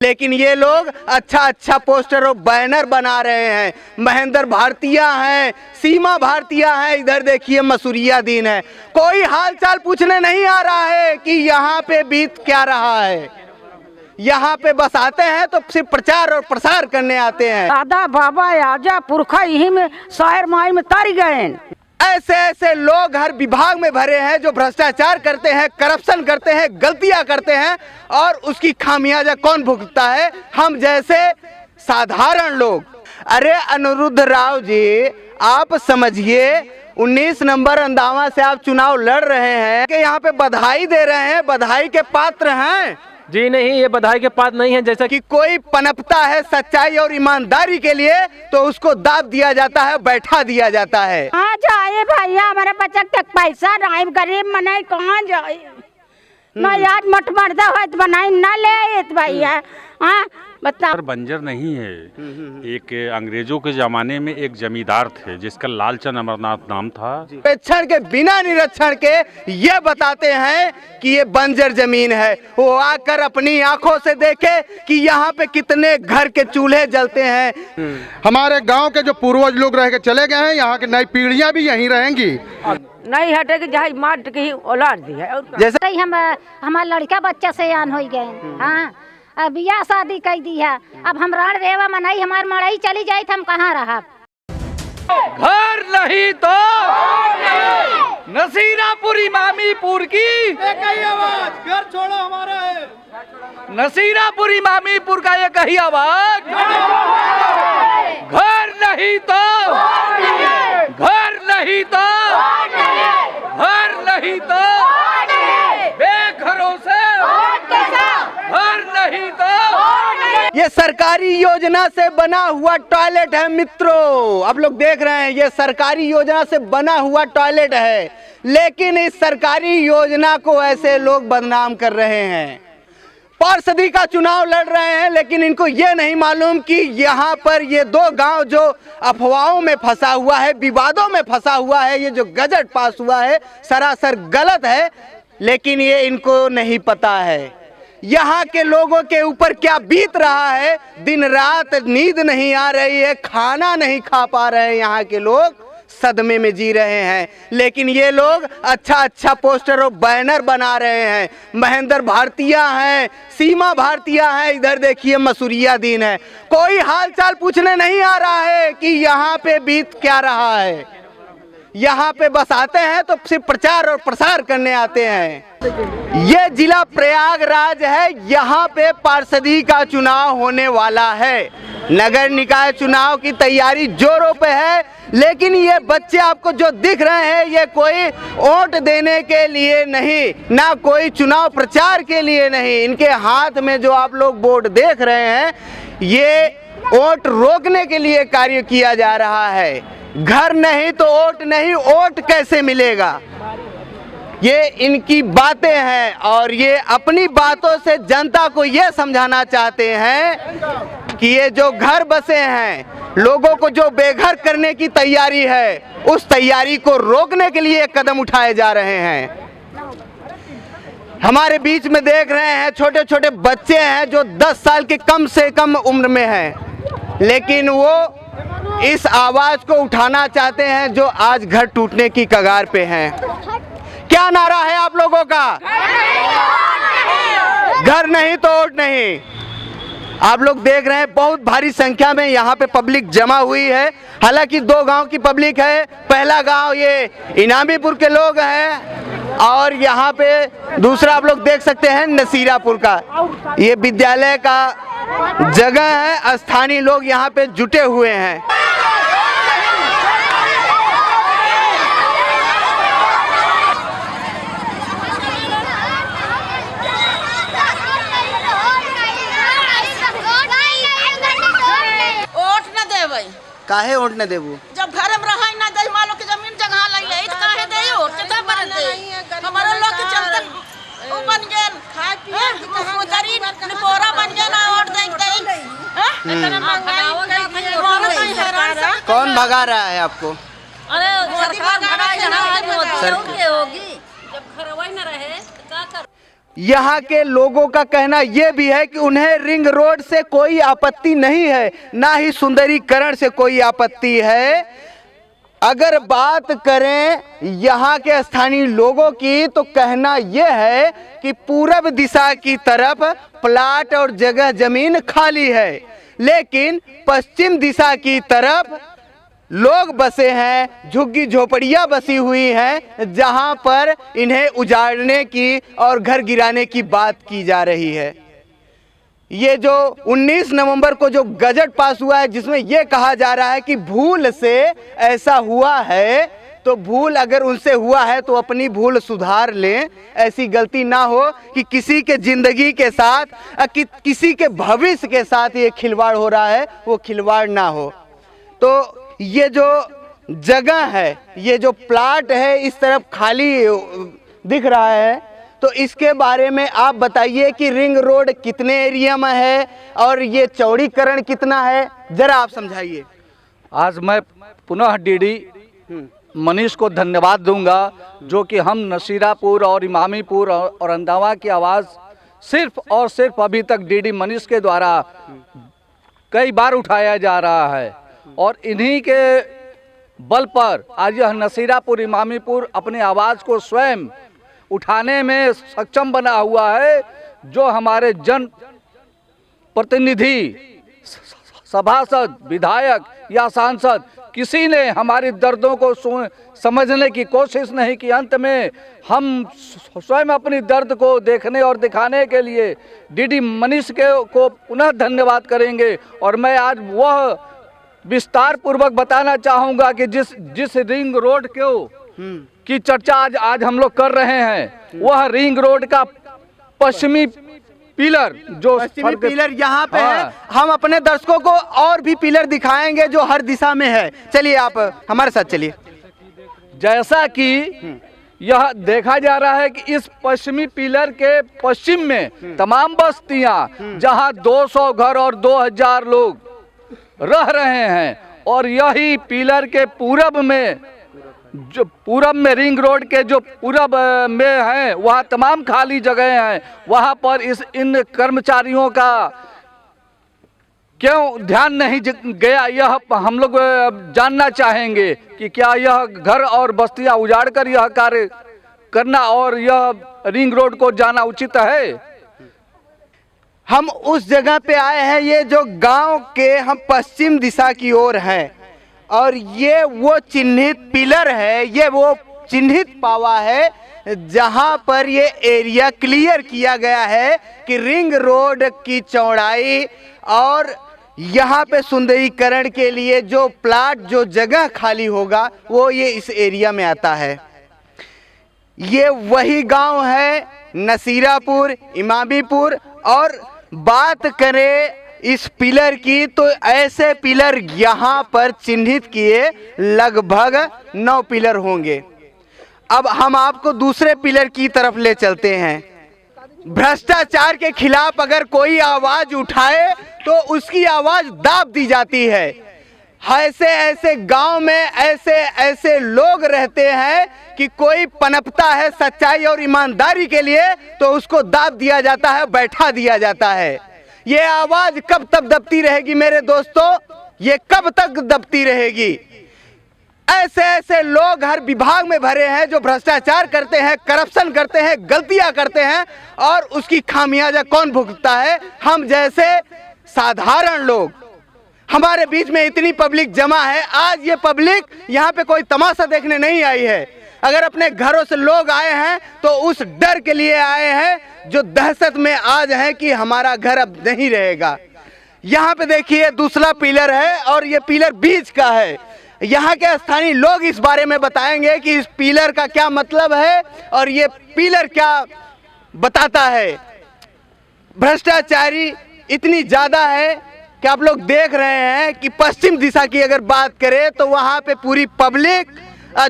लेकिन ये लोग अच्छा पोस्टर और बैनर बना रहे हैं। महेंद्र भारतीया हैं, सीमा भारतीया हैं, इधर देखिए मसूरिया दीन है। कोई हालचाल पूछने नहीं आ रहा है कि यहाँ पे बीत क्या रहा है। यहाँ पे बस आते हैं तो सिर्फ प्रचार और प्रसार करने आते हैं। दादा बाबा आजा पुरखा यही में शहर माई में तर गए। ऐसे ऐसे लोग हर विभाग में भरे हैं जो भ्रष्टाचार करते हैं, करप्शन करते हैं, गलतियां करते हैं, और उसकी खामियाजा कौन भुगतता है? हम जैसे साधारण लोग। अरे अनिरुद्ध राव जी, आप समझिए 19 नंबर अंदावा से आप चुनाव लड़ रहे हैं कि यहाँ पे बधाई दे रहे हैं, बधाई के पात्र हैं? जी नहीं, ये बधाई के पात्र नहीं है। जैसा कि कोई पनपता है सच्चाई और ईमानदारी के लिए तो उसको दाब दिया जाता है, बैठा दिया जाता है। कहाँ जाए भैया, हमारे बच्चा तक पैसा नहीं, गरीब मनाई कहाँ जाए ना याद मठ मर्दा हो तो बनाई ना ले भैया। हाँ बता। बंजर नहीं है। एक अंग्रेजों के जमाने में एक जमींदार थे जिसका लालचंद अमरनाथ नाम था। निरीक्षण के बिना निरीक्षण के ये बताते हैं कि ये बंजर जमीन है। वो आकर अपनी आंखों से देखे कि यहाँ पे कितने घर के चूल्हे जलते हैं। हमारे गांव के जो पूर्वज लोग रह के चले गए हैं, यहाँ की नई पीढ़ियां भी यहीं रहेंगी, नहीं हटेगी जहाँ माट की औलाद दी है। जैसे हम हमारा लड़का बच्चा से आन हो गए। हाँ बियाह शादी कर दी है, अब हम रण रेवा मनाई हमार मड़ई चली जाये तो हम कहाँ रहा। घर नहीं तो नसीरापुर इमामीपुर की एक ही आवाज, घर छोड़ो हमारा है। नसीरापुर इमामीपुर का एक ही आवाज, घर नहीं तो, घर नहीं तो, घर नहीं तो, बेघरों से घर नहीं तो। ये सरकारी योजना से बना हुआ टॉयलेट है मित्रों, आप लोग देख रहे हैं, ये सरकारी योजना से बना हुआ टॉयलेट है। लेकिन इस सरकारी योजना को ऐसे लोग बदनाम कर रहे हैं। पार्षदी का चुनाव लड़ रहे हैं, लेकिन इनको ये नहीं मालूम कि यहाँ पर ये दो गांव जो अफवाहों में फंसा हुआ है, विवादों में फंसा हुआ है, ये जो गजट पास हुआ है सरासर गलत है। लेकिन ये इनको नहीं पता है यहाँ के लोगों के ऊपर क्या बीत रहा है। दिन रात नींद नहीं आ रही है, खाना नहीं खा पा रहे हैं, यहाँ के लोग सदमे में जी रहे हैं। लेकिन ये लोग अच्छा पोस्टर और बैनर बना रहे हैं। महेंद्र भारतीया हैं, सीमा भारतीया हैं, इधर देखिए मसूरिया दीन है। कोई हालचाल पूछने नहीं आ रहा है कि यहाँ पे बीत क्या रहा है। यहाँ पे बस आते हैं तो सिर्फ प्रचार और प्रसार करने आते हैं। ये जिला प्रयागराज है, यहाँ पे पार्षदी का चुनाव होने वाला है। नगर निकाय चुनाव की तैयारी जोरों पे है। लेकिन ये बच्चे आपको जो दिख रहे हैं, ये कोई वोट देने के लिए नहीं, ना कोई चुनाव प्रचार के लिए नहीं। इनके हाथ में जो आप लोग बोर्ड देख रहे हैं, ये वोट रोकने के लिए कार्य किया जा रहा है। घर नहीं तो वोट नहीं, वोट कैसे मिलेगा, ये इनकी बातें हैं। और ये अपनी बातों से जनता को ये समझाना चाहते हैं कि ये जो घर बसे हैं, लोगों को जो बेघर करने की तैयारी है, उस तैयारी को रोकने के लिए कदम उठाए जा रहे हैं। हमारे बीच में देख रहे हैं छोटे छोटे बच्चे हैं जो 10 साल के कम से कम उम्र में हैं, लेकिन वो इस आवाज को उठाना चाहते हैं जो आज घर टूटने की कगार पे हैं। क्या नारा है आप लोगों का? घर नहीं तो वोट नहीं। आप लोग देख रहे हैं बहुत भारी संख्या में यहाँ पे पब्लिक जमा हुई है। हालांकि दो गांव की पब्लिक है। पहला गांव ये इनामीपुर के लोग हैं और यहाँ पे दूसरा आप लोग देख सकते हैं नसीरापुर का। ये विद्यालय का जगह है, स्थानीय लोग यहाँ पे जुटे हुए हैं। काहे वोट न देबू? जब घर में रह ना दे, मालो के जमीन जगह ले ले त काहे दे वोट? केता पर दे? हमारा लोग के चलते उ बन गेल, खाए पिए की दरी निपोरा बन गेल, वोट दे दे। हां इतना महंगाई है। कौन भगा रहा है आपको? अरे सरकार भगा है ना, मोदी होगी। जब घर वही न रहे तो क्या कर? यहाँ के लोगों का कहना यह भी है कि उन्हें रिंग रोड से कोई आपत्ति नहीं है, ना ही सुंदरीकरण से कोई आपत्ति है। अगर बात करें यहाँ के स्थानीय लोगों की तो कहना यह है कि पूरब दिशा की तरफ प्लाट और जगह जमीन खाली है, लेकिन पश्चिम दिशा की तरफ लोग बसे हैं, झुग्गी झोपड़ियां बसी हुई हैं, जहां पर इन्हें उजाड़ने की और घर गिराने की बात की जा रही है। ये जो 19 नवंबर को जो गजट पास हुआ है, जिसमें यह कहा जा रहा है कि भूल से ऐसा हुआ है, तो भूल अगर उनसे हुआ है तो अपनी भूल सुधार लें। ऐसी गलती ना हो कि किसी के जिंदगी के साथ किसी के भविष्य के साथ ये खिलवाड़ हो रहा है, वो खिलवाड़ ना हो। तो ये जो जगह है, ये जो प्लाट है इस तरफ खाली दिख रहा है, तो इसके बारे में आप बताइए कि रिंग रोड कितने एरिया में है और ये चौड़ीकरण कितना है, जरा आप समझाइए। आज मैं पुनः डीडी मनीष को धन्यवाद दूंगा, जो कि हम नसीरापुर और इमामीपुर और अंदावा की आवाज़ सिर्फ और सिर्फ अभी तक डीडी मनीष के द्वारा कई बार उठाया जा रहा है, और इन्हीं के बल पर आज यह नसीरापुर इमामीपुर अपनी आवाज़ को स्वयं उठाने में सक्षम बना हुआ है। जो हमारे जन प्रतिनिधि, सभासद, विधायक या सांसद किसी ने हमारी दर्दों को समझने की कोशिश नहीं की। अंत में हम स्वयं अपनी दर्द को देखने और दिखाने के लिए डीडी मनीष को पुनः धन्यवाद करेंगे। और मैं आज वह विस्तार पूर्वक बताना चाहूँगा कि जिस रिंग रोड की चर्चा आज हम लोग कर रहे हैं, वह रिंग रोड का पश्चिमी पिलर, जो पश्चिमी पिलर यहाँ पे है। हम अपने दर्शकों को और भी पिलर दिखाएंगे जो हर दिशा में है। चलिए आप हमारे साथ चलिए। जैसा कि यह देखा जा रहा है कि इस पश्चिमी पिलर के पश्चिम में तमाम बस्तियां, जहां 200 घर और 2000 लोग रह रहे हैं, और यही पिलर के पूरब में, जो पूरब में रिंग रोड के जो पूरब में है, वहाँ तमाम खाली जगह हैं। वहाँ पर इन कर्मचारियों का क्यों ध्यान नहीं गया, यह हम लोग जानना चाहेंगे कि क्या यह घर और बस्तियां उजाड़ कर यह कार्य करना और यह रिंग रोड को जाना उचित है। हम उस जगह पे आए हैं, ये जो गांव के हम पश्चिम दिशा की ओर हैं, और ये वो चिन्हित पिलर है, ये वो चिन्हित पावा है जहां पर ये एरिया क्लियर किया गया है कि रिंग रोड की चौड़ाई और यहाँ पे सुंदरीकरण के लिए जो प्लाट, जो जगह खाली होगा, वो ये इस एरिया में आता है। ये वही गांव है नसीरापुर, इमामीपुर। और बात करें इस पिलर की तो ऐसे पिलर यहाँ पर चिन्हित किए लगभग 9 पिलर होंगे। अब हम आपको दूसरे पिलर की तरफ ले चलते हैं। भ्रष्टाचार के खिलाफ अगर कोई आवाज उठाए तो उसकी आवाज दाब दी जाती है। ऐसे ऐसे गांव में ऐसे ऐसे लोग रहते हैं कि कोई पनपता है सच्चाई और ईमानदारी के लिए तो उसको दाब दिया जाता है, बैठा दिया जाता है। ये आवाज कब तक दबती रहेगी मेरे दोस्तों? ये कब तक दबती रहेगी? ऐसे ऐसे लोग हर विभाग में भरे हैं जो भ्रष्टाचार करते हैं, करप्शन करते हैं, गलतियां करते हैं, और उसकी खामियाजा कौन भुगतता है? हम जैसे साधारण लोग। हमारे बीच में इतनी पब्लिक जमा है। आज ये पब्लिक यहाँ पे कोई तमाशा देखने नहीं आई है। अगर अपने घरों से लोग आए हैं तो उस डर के लिए आए हैं, जो दहशत में आज है कि हमारा घर अब नहीं रहेगा। यहाँ पे देखिए दूसरा पिलर है और ये पिलर बीच का है। यहाँ के स्थानीय लोग इस बारे में बताएंगे कि इस पिलर का क्या मतलब है और ये पिलर क्या बताता है। भ्रष्टाचारी इतनी ज़्यादा है कि आप लोग देख रहे हैं कि पश्चिम दिशा की अगर बात करें तो वहाँ पे पूरी पब्लिक,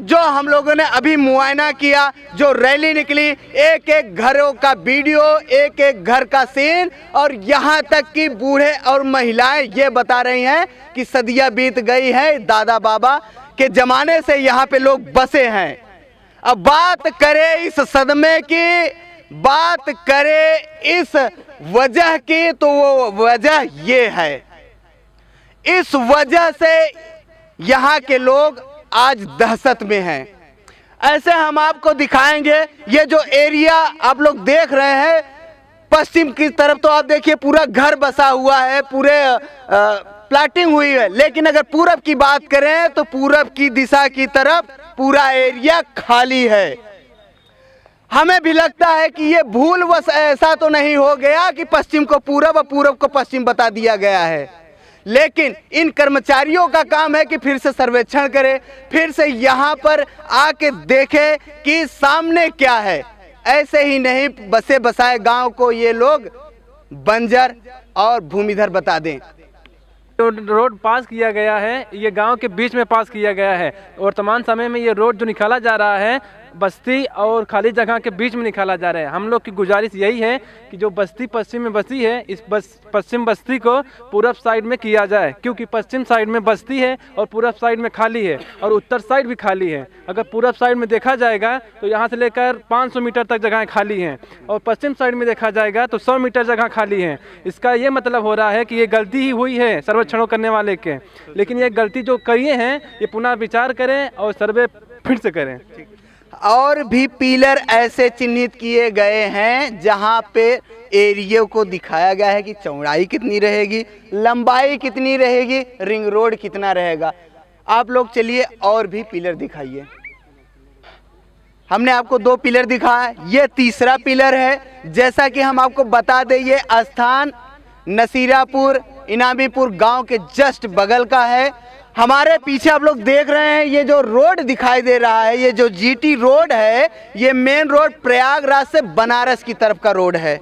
जो हम लोगों ने अभी मुआयना किया, जो रैली निकली, एक एक घरों का वीडियो, एक एक घर का सीन, और यहाँ तक कि बूढ़े और महिलाएं ये बता रही हैं कि सदियाँ बीत गई है, दादा बाबा के ज़माने से यहाँ पे लोग बसे हैं। अब बात करें इस सदमे की बात करें इस वजह की तो वो वजह ये है, इस वजह से यहाँ के लोग आज दहशत में हैं। ऐसे हम आपको दिखाएंगे, ये जो एरिया आप लोग देख रहे हैं पश्चिम की तरफ, तो आप देखिए पूरा घर बसा हुआ है, पूरे प्लाटिंग हुई है। लेकिन अगर पूरब की बात करें तो पूरब की दिशा की तरफ पूरा एरिया खाली है। हमें भी लगता है कि ये भूलवश ऐसा तो नहीं हो गया कि पश्चिम को पूरब और पूरब को पश्चिम बता दिया गया है, लेकिन इन कर्मचारियों का काम है कि फिर से सर्वेक्षण करें, फिर से यहाँ पर आके देखें कि सामने क्या है। ऐसे ही नहीं बसे बसाए गांव को ये लोग बंजर और भूमिधर बता दें। रोड पास किया गया है, ये गांव के बीच में पास किया गया है। वर्तमान समय में ये रोड जो निकाला जा रहा है बस्ती और खाली जगह के बीच में निकाला जा रहा है। हम लोग की गुजारिश यही है कि जो बस्ती पश्चिम में बसी है, इस पश्चिम बस्ती को पूरब साइड में किया जाए, क्योंकि पश्चिम साइड में बस्ती है और पूरब साइड में खाली है और उत्तर साइड भी खाली है। अगर पूरब साइड में देखा जाएगा तो यहाँ से लेकर 500 मीटर तक जगह खाली हैं और पश्चिम साइड में देखा जाएगा तो 100 मीटर जगह खाली है। इसका ये मतलब हो रहा है कि ये गलती ही हुई है सर्वेक्षणों करने वाले के, लेकिन ये गलती जो किए हैं ये पुनः विचार करें और सर्वे फिर से करें। और भी पिलर ऐसे चिन्हित किए गए हैं जहां पे एरिया को दिखाया गया है कि चौड़ाई कितनी रहेगी, लंबाई कितनी रहेगी, रिंग रोड कितना रहेगा। आप लोग चलिए और भी पिलर दिखाइए। हमने आपको 2 पिलर दिखाया, ये तीसरा पिलर है। जैसा कि हम आपको बता दें ये स्थान नसीरापुर इनामीपुर गांव के जस्ट बगल का है। हमारे पीछे आप लोग देख रहे हैं ये जो रोड दिखाई दे रहा है, ये जो जीटी रोड है, ये मेन रोड प्रयागराज से बनारस की तरफ का रोड है।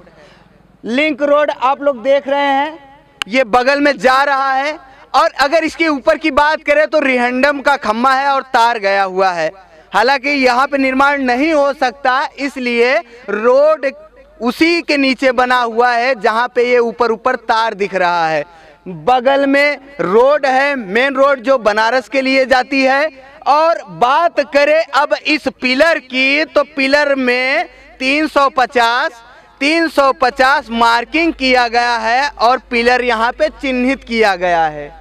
लिंक रोड आप लोग देख रहे हैं ये बगल में जा रहा है। और अगर इसके ऊपर की बात करें तो रिहंडम का खम्मा है और तार गया हुआ है। हालांकि यहाँ पे निर्माण नहीं हो सकता, इसलिए रोड उसी के नीचे बना हुआ है जहाँ पे ये ऊपर तार दिख रहा है। बगल में रोड है, मेन रोड जो बनारस के लिए जाती है। और बात करें अब इस पिलर की तो पिलर में 350 मार्किंग किया गया है और पिलर यहाँ पे चिन्हित किया गया है।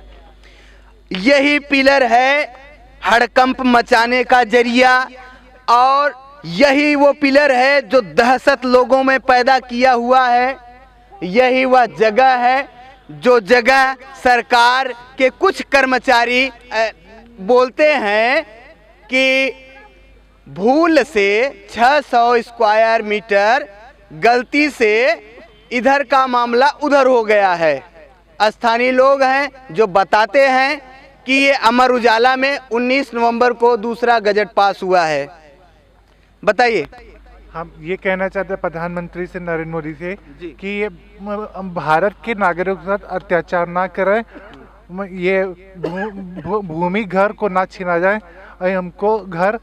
यही पिलर है हड़कंप मचाने का जरिया और यही वो पिलर है जो दहशत लोगों में पैदा किया हुआ है। यही वह जगह है जो जगह सरकार के कुछ कर्मचारी बोलते हैं कि भूल से 600 स्क्वायर मीटर गलती से इधर का मामला उधर हो गया है। स्थानीय लोग हैं जो बताते हैं कि ये अमर उजाला में 19 नवंबर को दूसरा गजट पास हुआ है। बताइए। हम ये कहना चाहते हैं प्रधानमंत्री से नरेंद्र मोदी से कि ये भारत के नागरिकों के साथ अत्याचार ना करें, ये भूमि घर को ना छीना जाए और हमको घर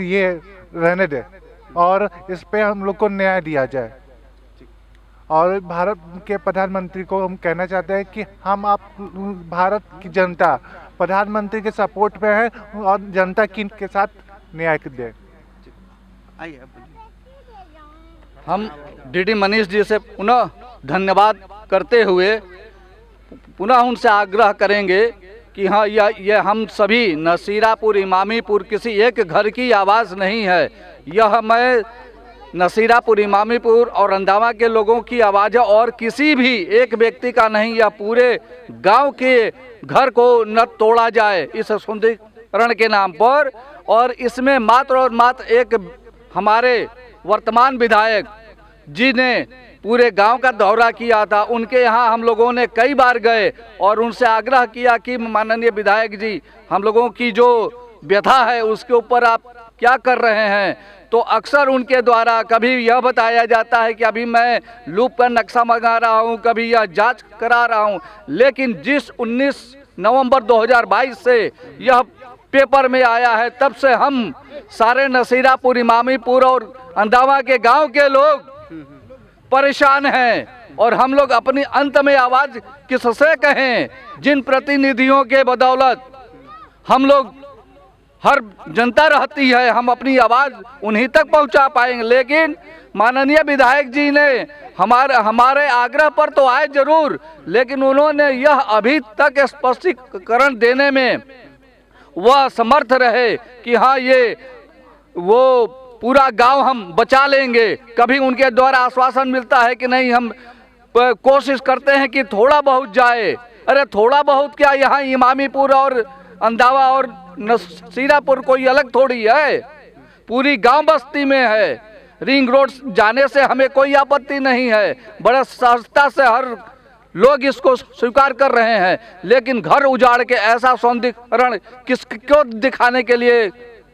ये रहने दे और इस पे हम लोग को न्याय दिया जाए। और भारत के प्रधानमंत्री को हम कहना चाहते हैं कि हम आप भारत की जनता प्रधानमंत्री के सपोर्ट पे है और जनता की के साथ न्याय दें। हम डीडी मनीष जी से पुनः धन्यवाद करते हुए पुनः उनसे आग्रह करेंगे कि हाँ यह हम सभी नसीरापुर इमामीपुर किसी एक घर की आवाज़ नहीं है। यह मैं नसीरापुर इमामीपुर और अंदावा के लोगों की आवाज़ है और किसी भी एक व्यक्ति का नहीं। यह पूरे गांव के घर को न तोड़ा जाए इस सुंदरीकरण के नाम पर। और इसमें मात्र और मात्र एक हमारे वर्तमान विधायक जी ने पूरे गांव का दौरा किया था। उनके यहाँ हम लोगों ने कई बार गए और उनसे आग्रह किया कि माननीय विधायक जी हम लोगों की जो व्यथा है उसके ऊपर आप क्या कर रहे हैं। तो अक्सर उनके द्वारा कभी यह बताया जाता है कि अभी मैं लूप पर नक्शा मंगा रहा हूँ, कभी यह जांच करा रहा हूँ। लेकिन जिस 19 नवंबर 2022 से यह पेपर में आया है तब से हम सारे नसीरापुर इमामीपुर और अंदावा के गांव के लोग परेशान हैं। और हम लोग अपनी अंत में आवाज़ किससे कहें, जिन प्रतिनिधियों के बदौलत हम लोग हर जनता रहती है, हम अपनी आवाज़ उन्हीं तक पहुंचा पाएंगे। लेकिन माननीय विधायक जी ने हमारे आग्रह पर तो आए जरूर, लेकिन उन्होंने यह अभी तक स्पष्टीकरण देने में वह समर्थ रहे कि हाँ ये वो पूरा गांव हम बचा लेंगे। कभी उनके द्वारा आश्वासन मिलता है कि नहीं, हम कोशिश करते हैं कि थोड़ा बहुत जाए। अरे थोड़ा बहुत क्या, यहाँ इमामीपुर और अंदावा और नसीरापुर कोई अलग थोड़ी है, पूरी गांव बस्ती में है। रिंग रोड जाने से हमें कोई आपत्ति नहीं है, बड़ा सहजता से हर लोग इसको स्वीकार कर रहे हैं, लेकिन घर उजाड़ के ऐसा सौंदर्यीकरण क्यों दिखाने के लिए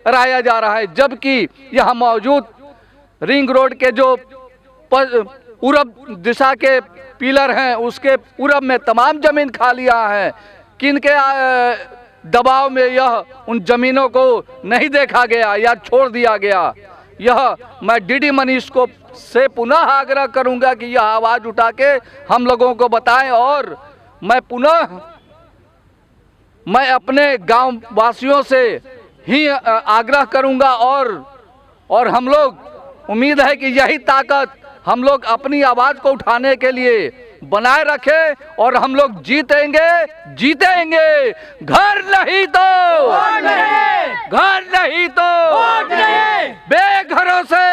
कराया जा रहा है, जबकि यहाँ मौजूद रिंग रोड के जो पूरब दिशा के पिलर हैं उसके पूरब में तमाम जमीन खालियां हैं। किनके दबाव में यह उन जमीनों को नहीं देखा गया या छोड़ दिया गया। यह मैं डीडी मनीष को से पुनः आग्रह करूंगा कि यह आवाज उठा के हम लोगों को बताएं, और मैं अपने गांव वासियों से ही आग्रह करूंगा, और हम लोग उम्मीद है कि यही ताकत हम लोग अपनी आवाज को उठाने के लिए बनाए रखें, और हम लोग जीतेंगे। घर नहीं तो बेघरों से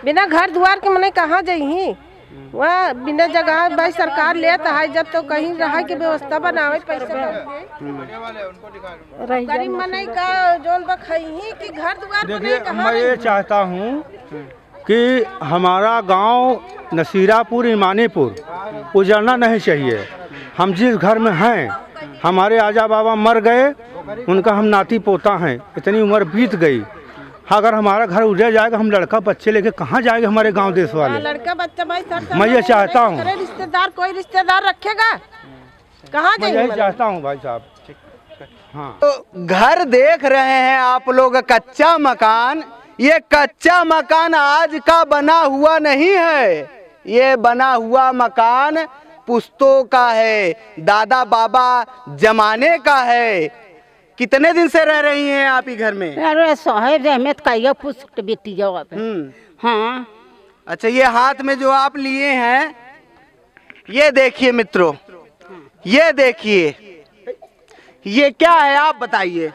बिना घर द्वार के मने कहाँ जाही, वह बिना जगह भाई सरकार लेत है, जब तो कहीं रहा की व्यवस्था बनावे पैसा गरीब मने का जोन बखही कि घर द्वार मैं ये चाहता हूँ कि हमारा गांव नसीरापुर इमानीपुर उजड़ना नहीं चाहिए। हम जिस घर में हैं, हमारे आजा बाबा मर गए, उनका हम नाती पोता हैं, इतनी उम्र बीत गई। अगर हमारा घर उजड़ जाएगा, हम लड़का बच्चे लेके कहाँ जाएंगे हमारे गांव देश वाले। लड़का बच्चा भाई मैं ये चाहता हूँ, रिश्तेदार कोई रिश्तेदार रखेगा कहाँ मैं यही चाहता हूँ भाई साहब। हाँ, तो घर देख रहे हैं आप लोग, कच्चा मकान। ये कच्चा मकान आज का बना हुआ नहीं है, ये बना हुआ मकान पुश्तों का है, दादा बाबा जमाने का है। कितने दिन से रह रही हैं आप ही घर में? अरे साहेब रहमत का पुष्ट बीती जाओ। हाँ। अच्छा, ये हाथ में जो आप लिए हैं, ये देखिए मित्रों, ये देखिए, ये क्या है आप बताइए।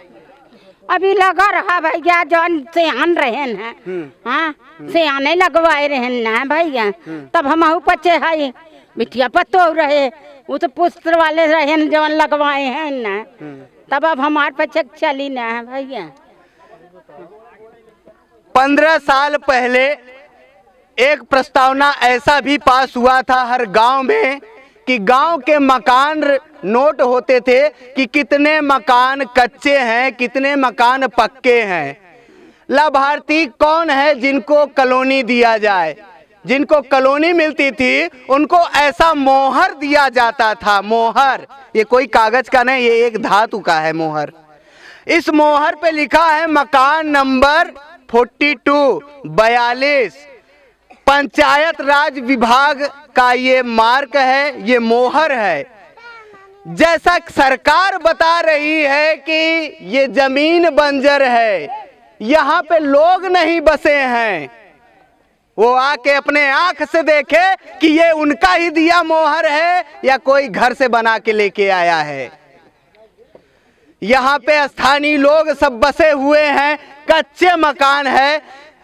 अभी लगा रहा भैया, जौन सियान रहन है, हाँ सियाने लगवाए रहन ना भैया, तब हम पचे है बिटिया पतो रहे, वो तो पुस्त्र वाले रहन जौन लगवाए हैं ना, तब अब हमारे पचे चली ना है भैया। 15 साल पहले एक प्रस्तावना ऐसा भी पास हुआ था हर गांव में कि गांव के मकान नोट होते थे कि कितने मकान कच्चे हैं, कितने मकान पक्के हैं। लाभार्थी कौन है जिनको कॉलोनी दिया जाए। जिनको कॉलोनी मिलती थी उनको ऐसा मोहर दिया जाता था। मोहर, ये कोई कागज का नहीं, ये एक धातु का है मोहर। इस मोहर पे लिखा है मकान नंबर 42 पंचायत राज विभाग का ये मार्क है, ये मोहर है। जैसा सरकार बता रही है कि ये जमीन बंजर है, यहाँ पे लोग नहीं बसे हैं, वो आके अपने आंख से देखे कि ये उनका ही दिया मोहर है या कोई घर से बना के लेके आया है। यहाँ पे स्थानीय लोग सब बसे हुए हैं, कच्चे मकान है।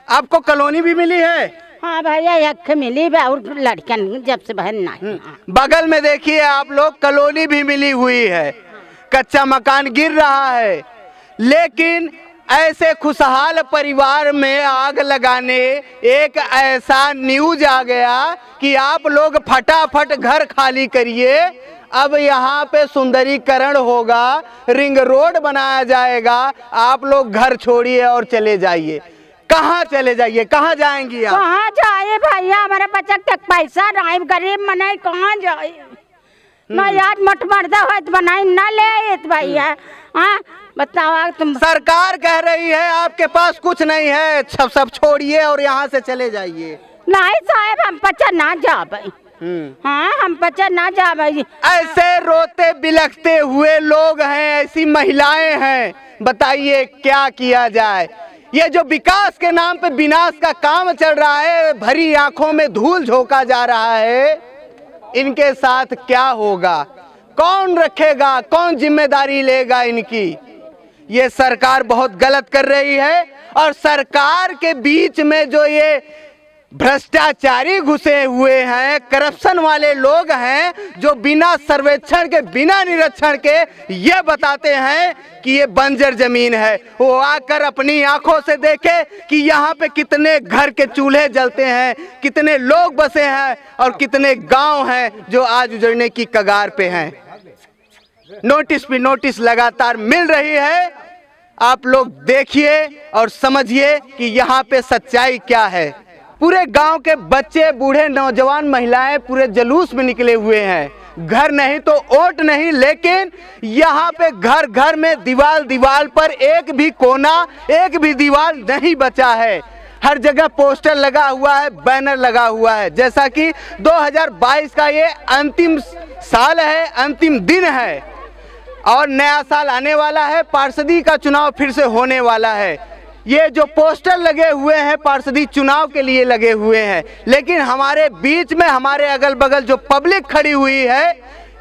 आपको कॉलोनी भी मिली है? हाँ भैया, एक मिली और लड़कन जब से बहन नहीं। बगल में देखिए आप लोग, कॉलोनी भी मिली हुई है, कच्चा मकान गिर रहा है। लेकिन ऐसे खुशहाल परिवार में आग लगाने एक ऐसा न्यूज आ गया कि आप लोग फटाफट घर खाली करिए, अब यहाँ पे सुंदरीकरण होगा, रिंग रोड बनाया जाएगा, आप लोग घर छोड़िए और चले जाइए। कहाँ चले जाइए, कहाँ जाएंगी आप? कहाँ जाए भैया, हमारे बच्चा तक पैसा नहीं, गरीब मनाई कहाँ जाए ना आज मट मर्दा हो तो बनाई ना ले आए तो भाई है। हाँ बताओ तुम। सरकार कह रही है आपके पास कुछ नहीं है, सब छोड़िए और यहाँ से चले जाइए। नहीं साहब हम पचा ना जा भाई। हाँ हम पचा ना जा भाई। ऐसे रोते बिलखते हुए लोग हैं, ऐसी महिलाएं हैं, बताइए क्या किया जाए। ये जो विकास के नाम पे विनाश का काम चल रहा है, भरी आंखों में धूल झोंका जा रहा है, इनके साथ क्या होगा, कौन रखेगा, कौन जिम्मेदारी लेगा इनकी। ये सरकार बहुत गलत कर रही है। और सरकार के बीच में जो ये भ्रष्टाचारी घुसे हुए हैं, करप्शन वाले लोग हैं, जो बिना सर्वेक्षण के बिना निरीक्षण के ये बताते हैं कि ये बंजर जमीन है। वो आकर अपनी आंखों से देखे कि यहाँ पे कितने घर के चूल्हे जलते हैं, कितने लोग बसे हैं और कितने गांव हैं जो आज उजड़ने की कगार पे हैं। नोटिस पे नोटिस लगातार मिल रही है। आप लोग देखिए और समझिए कि यहाँ पे सच्चाई क्या है। पूरे गांव के बच्चे, बूढ़े, नौजवान, महिलाएं पूरे जुलूस में निकले हुए हैं। घर नहीं तो वोट नहीं, लेकिन यहाँ पे घर घर में दीवार दीवार पर एक भी कोना, एक भी दीवार नहीं बचा है। हर जगह पोस्टर लगा हुआ है, बैनर लगा हुआ है। जैसा कि 2022 का ये अंतिम साल है, अंतिम दिन है और नया साल आने वाला है। पार्षदी का चुनाव फिर से होने वाला है। ये जो पोस्टर लगे हुए हैं पार्षदी चुनाव के लिए लगे हुए हैं, लेकिन हमारे बीच में, हमारे अगल बगल जो पब्लिक खड़ी हुई है,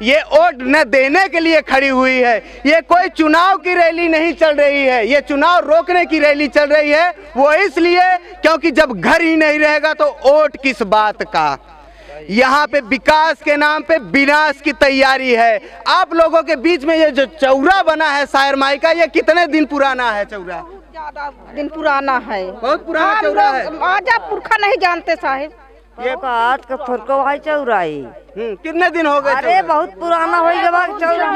ये वोट न देने के लिए खड़ी हुई है। ये कोई चुनाव की रैली नहीं चल रही है, ये चुनाव रोकने की रैली चल रही है। वो इसलिए क्योंकि जब घर ही नहीं रहेगा तो वोट किस बात का। यहाँ पे विकास के नाम पे विनाश की तैयारी है। आप लोगों के बीच में ये जो चौरा बना है शायर माई का, ये कितने दिन पुराना है चौरा? ज्यादा दिन पुराना है, बहुत पुराना चौरा है। आजा पुरखा नहीं जानते साहिब। ये बात का फुरको भाई चौराई कितने दिन हो गए? अरे बहुत पुराना हो गया चौरा।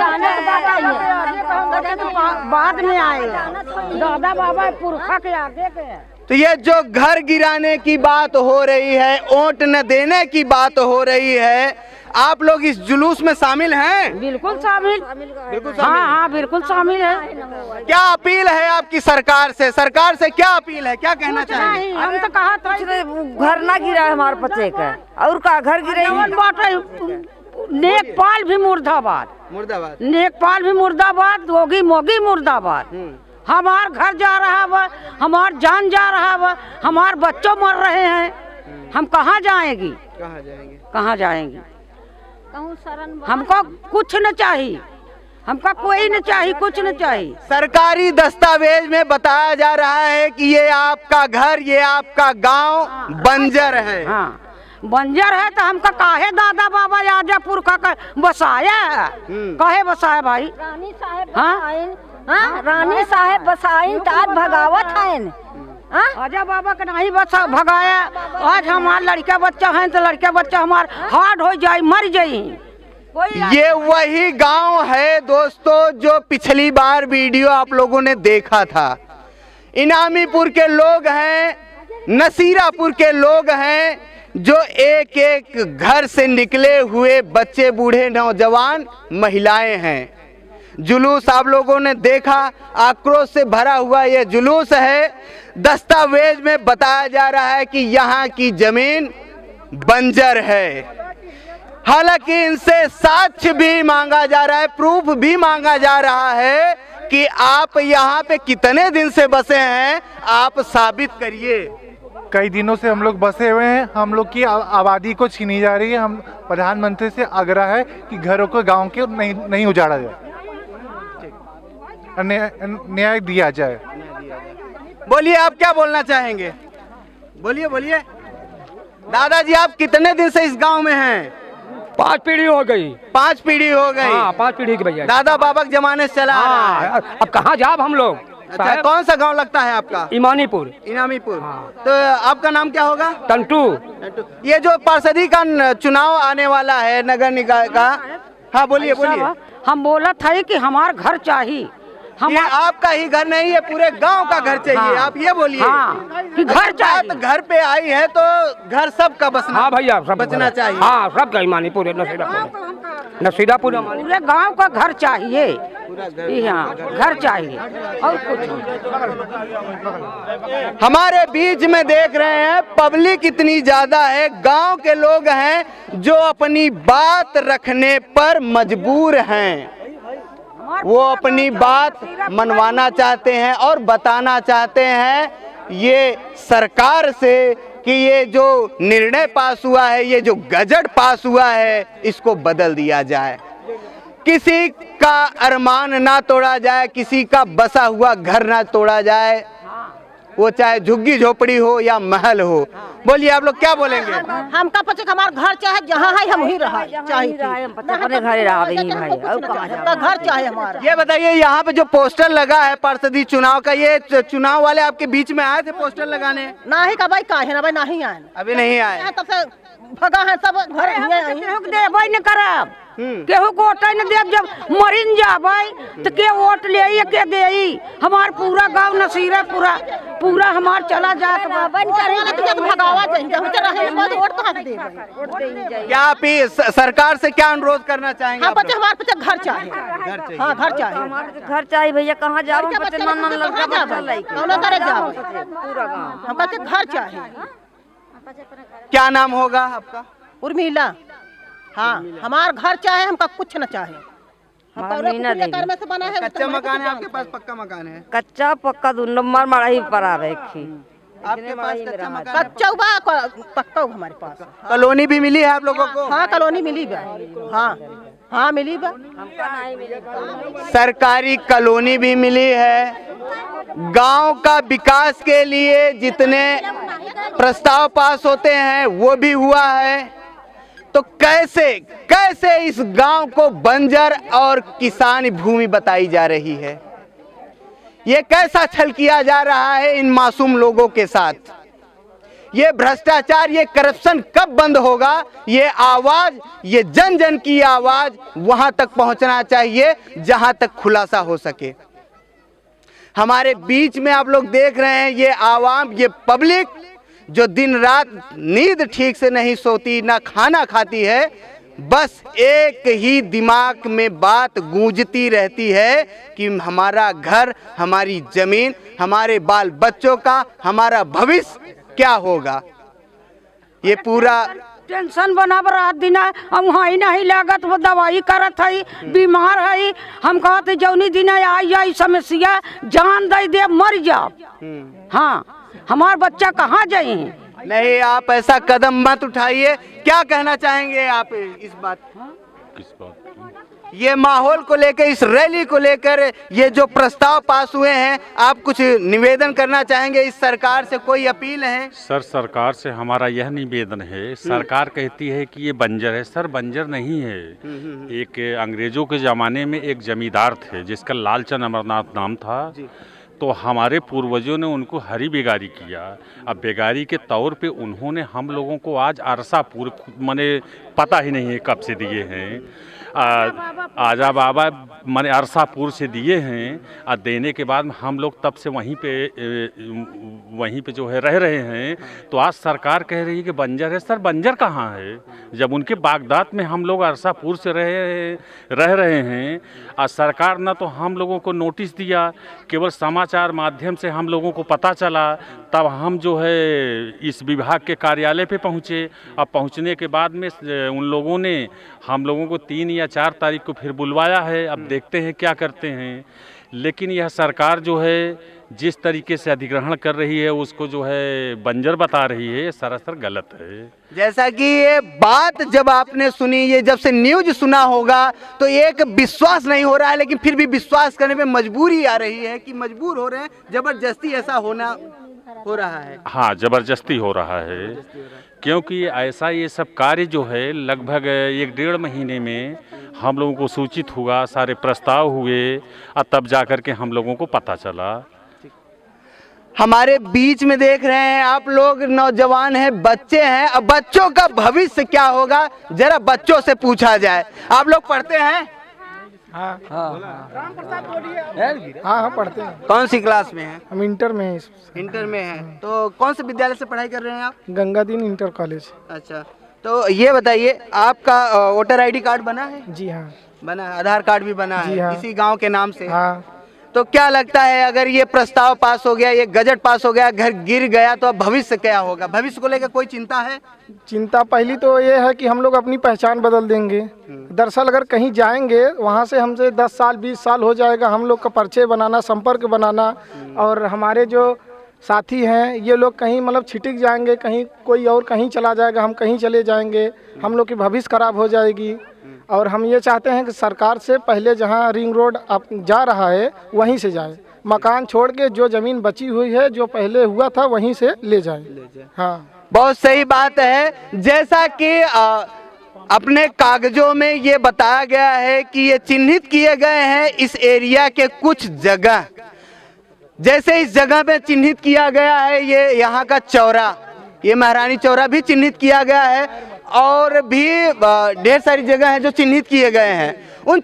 बाद में आएगा दादा बाबा पुरखा के आगे के। तो ये जो घर गिराने की बात हो रही है, वोट न देने की बात हो रही है, आप लोग इस जुलूस में शामिल हैं? बिल्कुल शामिल, बिल्कुल शामिल। हाँ बिल्कुल शामिल है। क्या अपील है आपकी सरकार से? सरकार से क्या अपील है, क्या कहना चाहिए? हम तो कहा था घर ना गिरा है हमारे बच्चे का, और का घर गिरे। नेकपाल भी मुर्दाबाद, मुर्दाबाद, नेकपाल भी मुर्दाबाद, होगी मोगी मुर्दाबाद। हमार घर जा रहा है, हमार जान जा रहा है, हमार बच्चों मर रहे हैं। हम कहाँ जाएंगी, कहाँ जाएंगे, कहाँ जाएंगे? हमको कुछ न चाहिए, हमको कोई न चाहिए, कुछ न चाहिए। सरकारी दस्तावेज में बताया जा रहा है कि ये आपका घर, ये आपका गांव बंजर है। हाँ बंजर है तो हमका काहे दादा बाबा आजा पुरखा का बसाया है, काहे बसाया भाई? रानी साहेब हाँ रानी साहेब बसाइन तात भगावत हैं। आजा बाबा के नहीं बसा भगाया। आज हमार लड़का बच्चा है तो लड़का बच्चा हमार हार्ड हो जाए, मर जाये। ये वही गांव है दोस्तों जो पिछली बार वीडियो आप लोगों ने देखा था। इनामीपुर के लोग हैं, नसीरापुर के लोग हैं, जो एक एक घर से निकले हुए बच्चे, बूढ़े, नौजवान, महिलाएं हैं। जुलूस आप लोगों ने देखा, आक्रोश से भरा हुआ ये जुलूस है। दस्तावेज में बताया जा रहा है कि यहाँ की जमीन बंजर है। हालांकि इनसे साक्ष्य भी मांगा जा रहा है, प्रूफ भी मांगा जा रहा है कि आप यहाँ पे कितने दिन से बसे हैं, आप साबित करिए। कई दिनों से हम लोग बसे हुए हैं, हम लोग की आबादी को छीनी जा रही है। हम प्रधानमंत्री से आग्रह है कि घरों को, गांव के नहीं उजाड़ा जाए, न्याय दिया जाए। बोलिए आप क्या बोलना चाहेंगे? बोलिए बोलिए। दादाजी आप कितने दिन से इस गांव में हैं? 5 पीढ़ी हो गई। 5 पीढ़ी हो गई? हाँ 5 पीढ़ी की भैया। दादा बाबा के जमाने से चला आ रहा है। अब कहाँ जाब हम लोग? अच्छा कौन सा गांव लगता है आपका? इमानीपुर। इनामीपुर। तो आपका नाम क्या होगा? टंटू। ये जो पार्षदी का चुनाव आने वाला है नगर निकाय का, हाँ बोलिए बोलिए। हम बोला था कि हमार घर चाहिए, ये आपका ही घर नहीं है, पूरे गांव का घर चाहिए। हाँ। आप ये बोलिए कि घर चाहिए। बात घर पे आई है तो घर सबका बसना, हाँ भैया, सब बचना चाहिए। हाँ, सबका ईमानी पूरे नसीरापुर पूरे गांव का घर चाहिए। हाँ, घर चाहिए और कुछ नहीं। हमारे बीच में देख रहे हैं पब्लिक इतनी ज्यादा है, गांव के लोग हैं जो अपनी बात रखने पर मजबूर हैं। वो अपनी बात मनवाना चाहते हैं और बताना चाहते हैं ये सरकार से कि ये जो निर्णय पास हुआ है, ये जो गजट पास हुआ है, इसको बदल दिया जाए। किसी का अरमान ना तोड़ा जाए, किसी का बसा हुआ घर ना तोड़ा जाए, वो चाहे झुग्गी झोपड़ी हो या महल हो। बोलिए आप लोग क्या बोलेंगे? हमका पचे हमारा घर चाहे जहाँ है हम वहीं रहा चाहिए, अपने घरे रहा भाई घर चाहे हमारा। ये बताइए, यहाँ पे जो पोस्टर लगा है पार्षदी चुनाव का, ये चुनाव वाले आपके बीच में आए थे पोस्टर लगाने? ना ही का भाई काहे ना भाई नहीं आए, अभी नहीं आए। तब से भगा है सब घर देबै न करब, केहू को वोट न देब। जब मरिन जाबै तो के वोट ले के दे? हमार पूरा गांव नसीरा पूरा हमार चला जात बा। भगावा वोट कहाँ से देबै? क्या आप सरकार से क्या अनुरोध करना चाहेंगे? हमारे पचे घर चाहिए, हाँ घर चाहिए, घर चाहिए भैया। कहाँ जाओ हम घर चाहिए। क्या नाम होगा आपका? उर्मिला। हाँ, हमारा घर चाहे, हमका कुछ न चाहे। घर में से बना है। कच्चा मकान है आपके पास? पक्का मकान है? कच्चा पक्का दोनों मरा ही पड़ा है। आपके पास कच्चा मकान? कच्चा पक्का हमारे पास। कॉलोनी भी मिली है आप लोगों को? हाँ, कॉलोनी मिली बा। हाँ हाँ मिली बा। सरकारी कॉलोनी भी मिली है। गांव का विकास के लिए जितने प्रस्ताव पास होते हैं वो भी हुआ है। तो कैसे इस गांव को बंजर और किसान भूमि बताई जा रही है? ये कैसा छल किया जा रहा है इन मासूम लोगों के साथ? ये भ्रष्टाचार, ये करप्शन कब बंद होगा? ये आवाज, ये जन जन की आवाज वहां तक पहुंचना चाहिए जहां तक खुलासा हो सके। हमारे बीच में आप लोग देख रहे हैं ये आवाम, ये पब्लिक जो दिन रात नींद ठीक से नहीं सोती, ना खाना खाती है, बस एक ही दिमाग में बात गूंजती रहती है कि हमारा घर, हमारी जमीन, हमारे बाल बच्चों का, हमारा भविष्य क्या होगा। ये पूरा टेंशन बनाब रात दिन। हम वहीं नहीं लागत, वो दवाई करत है, बीमार है। हम कहते जौनी दिन आई जाए समस्या, जान दे मर जाओ। हाँ, हमार बच्चा कहाँ जाए? नहीं, आप ऐसा कदम मत उठाइए। क्या कहना चाहेंगे आप इस बात? किस बात? ये माहौल को लेकर, इस रैली को लेकर, ये जो प्रस्ताव पास हुए हैं, आप कुछ निवेदन करना चाहेंगे? इस सरकार से कोई अपील है? सर, सरकार से हमारा यह निवेदन है, सरकार कहती है कि ये बंजर है। सर, बंजर नहीं है। एक अंग्रेजों के ज़माने में एक जमींदार थे जिसका लालचंद अमरनाथ नाम था। तो हमारे पूर्वजों ने उनको हरी बेगारी किया। अब बेगारी के तौर पे उन्होंने हम लोगों को आज अरसापुर, माने पता ही नहीं है कब से दिए हैं, आजा बाबा माने अरसापुर से दिए हैं। और देने के बाद हम लोग तब से वहीं पे जो है रह रहे हैं। तो आज सरकार कह रही है कि बंजर है। सर, बंजर कहाँ है? जब उनके बागदाद में हम लोग अरसापुर से रह रहे हैं। और सरकार ना तो हम लोगों को नोटिस दिया, केवल समाचार माध्यम से हम लोगों को पता चला। तब हम जो है इस विभाग के कार्यालय पे पहुँचे। अब पहुँचने के बाद में उन लोगों ने हम लोगों को 3 या 4 तारीख को फिर बुलवाया है। अब देखते हैं क्या करते हैं। लेकिन यह सरकार जो है जिस तरीके से अधिग्रहण कर रही है, उसको जो है बंजर बता रही है, ये सरासर गलत है। जैसा कि ये बात जब आपने सुनी, ये जब से न्यूज सुना होगा, तो एक विश्वास नहीं हो रहा है, लेकिन फिर भी विश्वास करने पे मजबूरी आ रही है कि मजबूर हो रहे हैं। जबरदस्ती ऐसा हो रहा है। हाँ, जबरदस्ती हो रहा है, क्योंकि ऐसा ये सब कार्य जो है लगभग 1-1.5 महीने में हम लोगों को सूचित हुआ, सारे प्रस्ताव हुए, और तब जाकर के हम लोगों को पता चला। हमारे बीच में देख रहे हैं आप लोग, नौजवान हैं, बच्चे हैं। अब बच्चों का भविष्य क्या होगा, जरा बच्चों से पूछा जाए। आप लोग पढ़ते हैं? हाँ हाँ पढ़ते हैं। कौन सी क्लास में हैं? हम इंटर में हैं। इंटर में हैं। तो कौन से विद्यालय से पढ़ाई कर रहे हैं आप? Gangadin inter college. अच्छा, तो ये बताइए आपका वोटर आईडी कार्ड बना है? जी हाँ बना है। आधार कार्ड भी बना जी है हाँ। इसी गांव के नाम से? हाँ। तो क्या लगता है अगर ये प्रस्ताव पास हो गया, ये गजट पास हो गया, घर गिर गया, तो अब भविष्य क्या होगा? भविष्य को लेकर कोई चिंता है? चिंता पहली तो ये है कि हम लोग अपनी पहचान बदल देंगे। दरअसल अगर कहीं जाएंगे वहाँ से हमसे 10 साल 20 साल हो जाएगा हम लोग का परिचय बनाना, संपर्क बनाना, और हमारे जो साथी हैं ये लोग कहीं मतलब छिटक जाएंगे, कहीं कोई और कहीं चला जाएगा, हम कहीं चले जाएंगे, हम लोग की भविष्य खराब हो जाएगी। और हम ये चाहते हैं कि सरकार से पहले जहाँ रिंग रोड अब जा रहा है वहीं से जाए, मकान छोड़ के जो ज़मीन बची हुई है जो पहले हुआ था वहीं से ले जाए। हाँ, बहुत सही बात है। जैसा कि अपने कागजों में ये बताया गया है कि ये चिन्हित किए गए हैं इस एरिया के कुछ जगह, जैसे इस जगह पे चिन्हित किया गया है ये यहाँ का चौरा, ये महारानी चौरा भी चिन्हित किया गया है, और भी ढेर सारी जगह हैं जो चिन्हित किए गए हैं। उन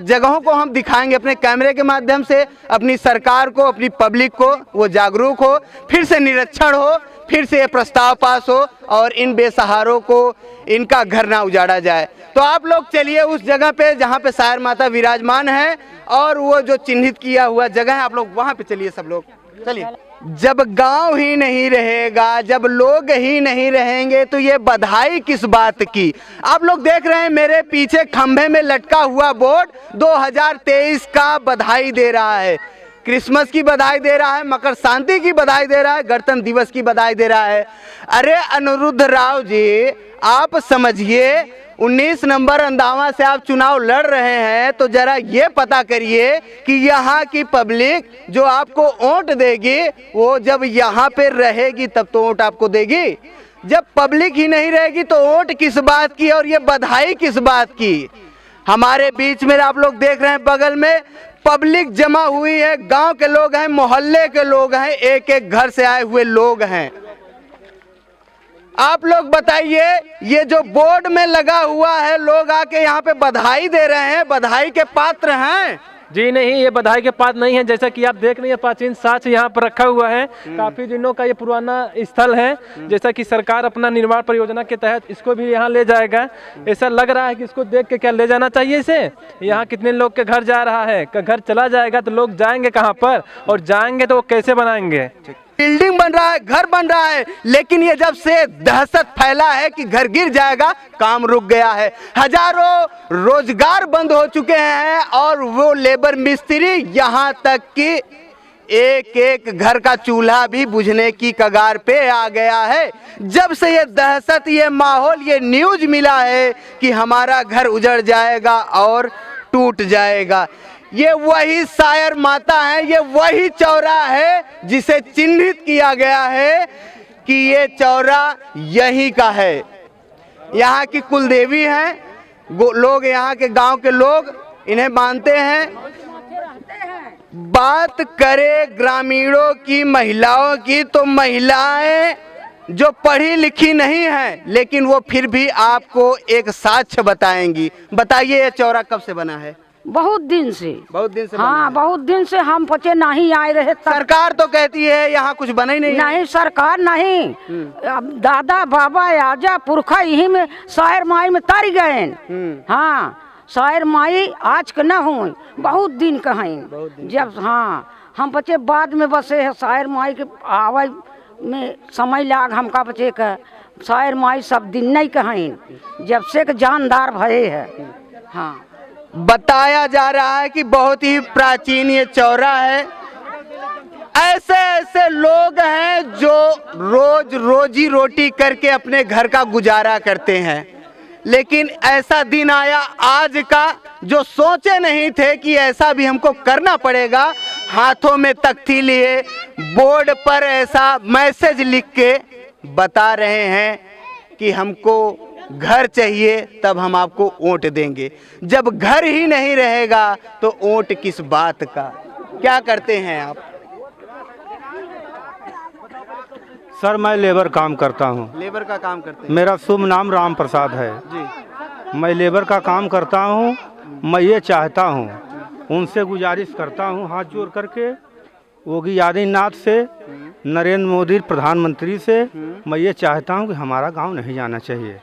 जगहों को हम दिखाएंगे अपने कैमरे के माध्यम से, अपनी सरकार को, अपनी पब्लिक को वो जागरूक हो, फिर से निरीक्षण हो, फिर से ये प्रस्ताव पास हो और इन बेसहारों को इनका घर ना उजाड़ा जाए। तो आप लोग चलिए उस जगह पे जहाँ पे सायर माता विराजमान है और वो जो चिन्हित किया हुआ जगह है, आप लोग वहाँ पे चलिए, सब लोग चलिए। जब गांव ही नहीं रहेगा, जब लोग ही नहीं रहेंगे तो ये बधाई किस बात की? आप लोग देख रहे हैं मेरे पीछे खंभे में लटका हुआ बोर्ड 2023 का बधाई दे रहा है, क्रिसमस की बधाई दे रहा है, मकर संक्रांति की बधाई दे रहा है, गणतंत्र दिवस की बधाई दे रहा है। अरे अनिरुद्ध राव जी, आप समझिए 19 नंबर अंदावा से आप चुनाव लड़ रहे हैं, तो जरा ये पता करिए कि यहाँ की पब्लिक जो आपको वोट देगी वो जब यहाँ पे रहेगी तब तो वोट आपको देगी। जब पब्लिक ही नहीं रहेगी तो वोट किस बात की और ये बधाई किस बात की? हमारे बीच में आप लोग देख रहे हैं बगल में पब्लिक जमा हुई है, गांव के लोग हैं, मोहल्ले के लोग हैं, एक एक घर से आए हुए लोग हैं। आप लोग बताइए, ये जो बोर्ड में लगा हुआ है, लोग आके यहाँ पे बधाई दे रहे हैं, बधाई के पात्र हैं? जी नहीं, ये बधाई के पात्र नहीं है। जैसा कि आप देख रहे हैं प्राचीन साक्ष्य यहाँ पर रखा हुआ है, काफी दिनों का ये पुराना स्थल है। जैसा कि सरकार अपना निर्माण परियोजना के तहत इसको भी यहाँ ले जाएगा। ऐसा लग रहा है कि इसको देख के क्या ले जाना चाहिए इसे। यहाँ कितने लोग के घर जा रहा है, घर चला जाएगा तो लोग जाएंगे कहाँ पर, और जाएंगे तो वो कैसे बनाएंगे? बिल्डिंग बन रहा है, घर बन रहा है, लेकिन ये जब से दहशत फैला है कि घर गिर जाएगा, काम रुक गया है। हजारों रोजगार बंद हो चुके हैं और वो लेबर मिस्त्री, यहाँ तक कि एक एक घर का चूल्हा भी बुझने की कगार पे आ गया है। जब से ये दहशत, ये माहौल, ये न्यूज मिला है कि हमारा घर उजड़ जाएगा और टूट जाएगा। ये वही सायर माता है, ये वही चौरा है जिसे चिन्हित किया गया है कि ये चौरा यही का है। यहाँ की कुलदेवी हैं, लोग यहाँ के गांव के लोग इन्हें मानते हैं। बात करें ग्रामीणों की, महिलाओं की, तो महिलाएं जो पढ़ी लिखी नहीं हैं लेकिन वो फिर भी आपको एक साक्ष्य बताएंगी। बताइए ये चौरा कब से बना है? बहुत दिन से। बहुत दिन से? हाँ, बहुत दिन से हम पचे नहीं आए रहे। सरकार तो कहती है यहाँ कुछ बना ही नहीं। नहीं, सरकार नहीं, अब दादा बाबा आजा पुरखा यही में शायर माई में तर गए। हाँ, शायर माई आज के न हुए, बहुत दिन कहें जब। हाँ, हम बच्चे बाद में बसे है, शायर माई के आवे में समय लाग हमका बच्चे का। शायर माई सब दिन नहीं कहें, जब से जानदार भये है। हाँ, बताया जा रहा है कि बहुत ही प्राचीन ये चौरा है। ऐसे ऐसे लोग हैं जो रोज रोजी रोटी करके अपने घर का गुजारा करते हैं, लेकिन ऐसा दिन आया आज का जो सोचे नहीं थे कि ऐसा भी हमको करना पड़ेगा। हाथों में तख्ती लिए बोर्ड पर ऐसा मैसेज लिख के बता रहे हैं कि हमको घर चाहिए तब हम आपको वोट देंगे। जब घर ही नहीं रहेगा तो वोट किस बात का? क्या करते हैं आप? सर मैं लेबर काम करता हूँ। लेबर का काम करते हैं? मेरा शुभ नाम राम प्रसाद है जी। मैं लेबर का काम करता हूँ मैं ये चाहता हूँ, उनसे गुजारिश करता हूँ हाथ जोड़ करके, योगी आदित्यनाथ से, नरेंद्र मोदी प्रधानमंत्री से मैं ये चाहता हूँ कि हमारा गांव नहीं जाना चाहिए,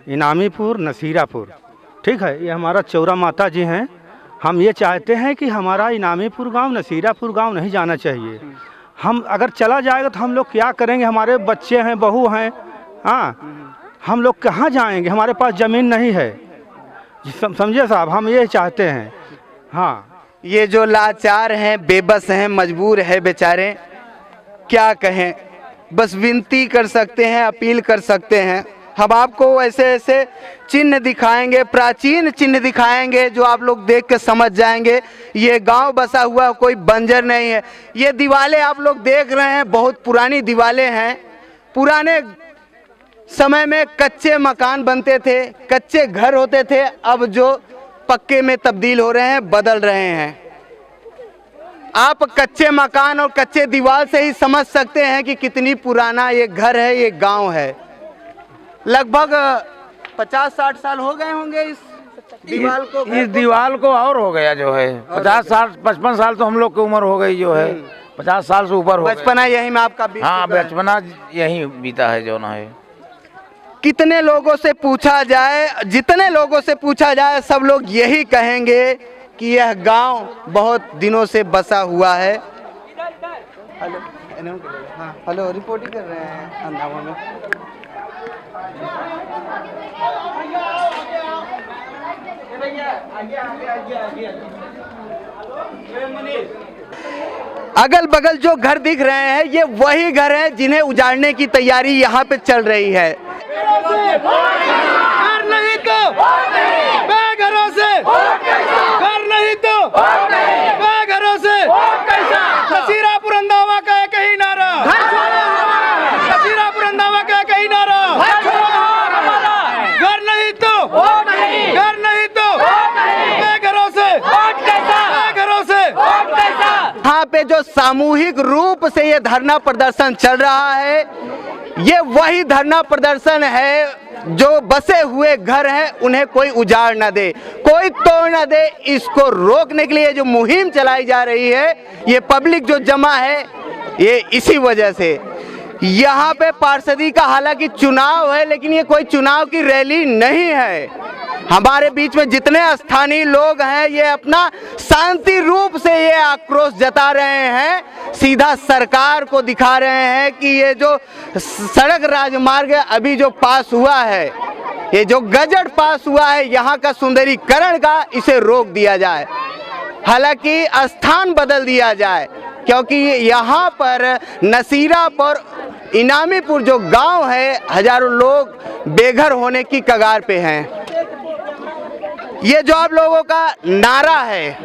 इनामीपुर नसीरापुर, ठीक है, ये हमारा चौरा माता जी हैं। हम ये चाहते हैं कि हमारा इनामीपुर गांव नसीरापुर गांव नहीं जाना चाहिए। हम अगर चला जाएगा तो हम लोग क्या करेंगे, हमारे बच्चे हैं, बहू हैं, हाँ, हम लोग कहाँ जाएंगे, हमारे पास ज़मीन नहीं है, समझे साहब, हम ये चाहते हैं। हाँ, ये जो लाचार हैं, बेबस हैं, मजबूर है बेचारे, क्या कहें, बस विनती कर सकते हैं, अपील कर सकते हैं। हम आपको ऐसे ऐसे चिन्ह दिखाएंगे, प्राचीन चिन्ह दिखाएंगे, जो आप लोग देख के समझ जाएंगे ये गांव बसा हुआ कोई बंजर नहीं है। ये दीवारें आप लोग देख रहे हैं, बहुत पुरानी दीवारें हैं। पुराने समय में कच्चे मकान बनते थे, कच्चे घर होते थे, अब जो पक्के में तब्दील हो रहे हैं, बदल रहे हैं। आप कच्चे मकान और कच्चे दीवार से ही समझ सकते हैं कि कितनी पुराना ये घर है, ये गांव है। लगभग 50-60 साल हो गए होंगे इस दीवार को। इस दीवार को और हो गया जो है 50 साल 55 साल तो हम लोग की उम्र हो गई जो है, 50 साल से ऊपर हो गया। बचपना यही में आपका बीत हाँ, चुका है। बचपना यही बीता है जो ना है। कितने लोगों से पूछा जाए, जितने लोगों से पूछा जाए, सब लोग यही कहेंगे कि यह गांव बहुत दिनों से बसा हुआ है। हेलो, हाँ, हेलो, रिपोर्टिंग कर रहे हैं अंधावा में। अगल बगल जो घर दिख रहे हैं, ये वही घर हैं जिन्हें उजाड़ने की तैयारी यहाँ पे चल रही है। घर नहीं तो बेघरों से, घर नहीं तो बेघरों से, नसीरापुर अंधावा का एक ही नारा, नसीरापुर अंधावा का एक ही नारा, घर नहीं तो, घर नहीं तो बेघरों से, बेघरों से। यहाँ पे जो सामूहिक रूप से ये धरना प्रदर्शन चल रहा है, ये वही धरना प्रदर्शन है जो बसे हुए घर हैं उन्हें कोई उजाड़ न दे, कोई तोड़ न दे। इसको रोकने के लिए जो मुहिम चलाई जा रही है, ये पब्लिक जो जमा है, ये इसी वजह से। यहाँ पे पार्षदी का हालांकि चुनाव है, लेकिन ये कोई चुनाव की रैली नहीं है। हमारे बीच में जितने स्थानीय लोग हैं, ये अपना शांति रूप से ये आक्रोश जता रहे हैं, सीधा सरकार को दिखा रहे हैं कि ये जो सड़क राजमार्ग अभी जो पास हुआ है, ये जो गजट पास हुआ है यहाँ का सुंदरीकरण का, इसे रोक दिया जाए, हालांकि स्थान बदल दिया जाए, क्योंकि यहाँ पर नसीरापुर इनामीपुर जो गांव है, हजारों लोग बेघर होने की कगार पे हैं। ये जो आप लोगों का नारा है,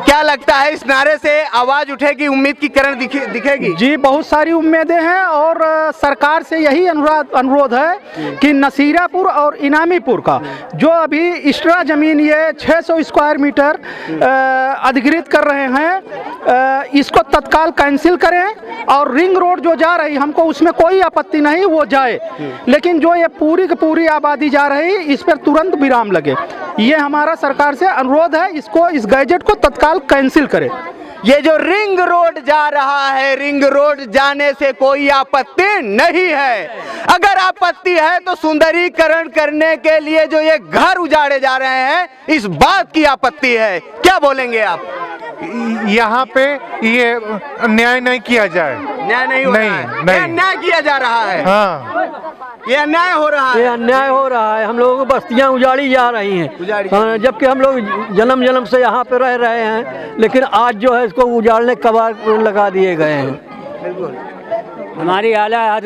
क्या लगता है इस नारे से आवाज उठेगी, उम्मीद की किरण दिखेगी? जी, बहुत सारी उम्मीदें हैं और सरकार से यही अनुरोध है कि नसीरापुर और इनामीपुर का जो अभी एक्स्ट्रा जमीन ये 600 स्क्वायर मीटर अधिग्रहित कर रहे हैं, इसको तत्काल कैंसिल करें और रिंग रोड जो जा रही, हमको उसमें कोई आपत्ति नहीं, वो जाए, लेकिन जो ये पूरी की पूरी आबादी जा रही, इस पर तुरंत विराम लगे। ये हमारा सरकार से अनुरोध है, इसको, इस गैजेट को तत्काल कैंसिल करें। ये जो रिंग रोड जा रहा है, रिंग रोड जाने से कोई आपत्ति नहीं है। अगर आपत्ति है तो सुंदरीकरण करने के लिए जो ये घर उजाड़े जा रहे हैं, इस बात की आपत्ति है। क्या बोलेंगे आप? यहाँ पे ये न्याय नहीं किया जाए। न्याय नहीं हो रहा है। ये अन्याय किया जा रहा है। हाँ, ये अन्याय हो रहा है। ये अन्याय हो रहा है। हम लोगों को बस्तियाँ उजाड़ी जा रही हैं, जबकि हम लोग जन्म जन्म से यहाँ पे रह रहे हैं, लेकिन आज जो है इसको उजाड़ने कबार लगा दिए गए हैं। बिल्कुल। हमारी आला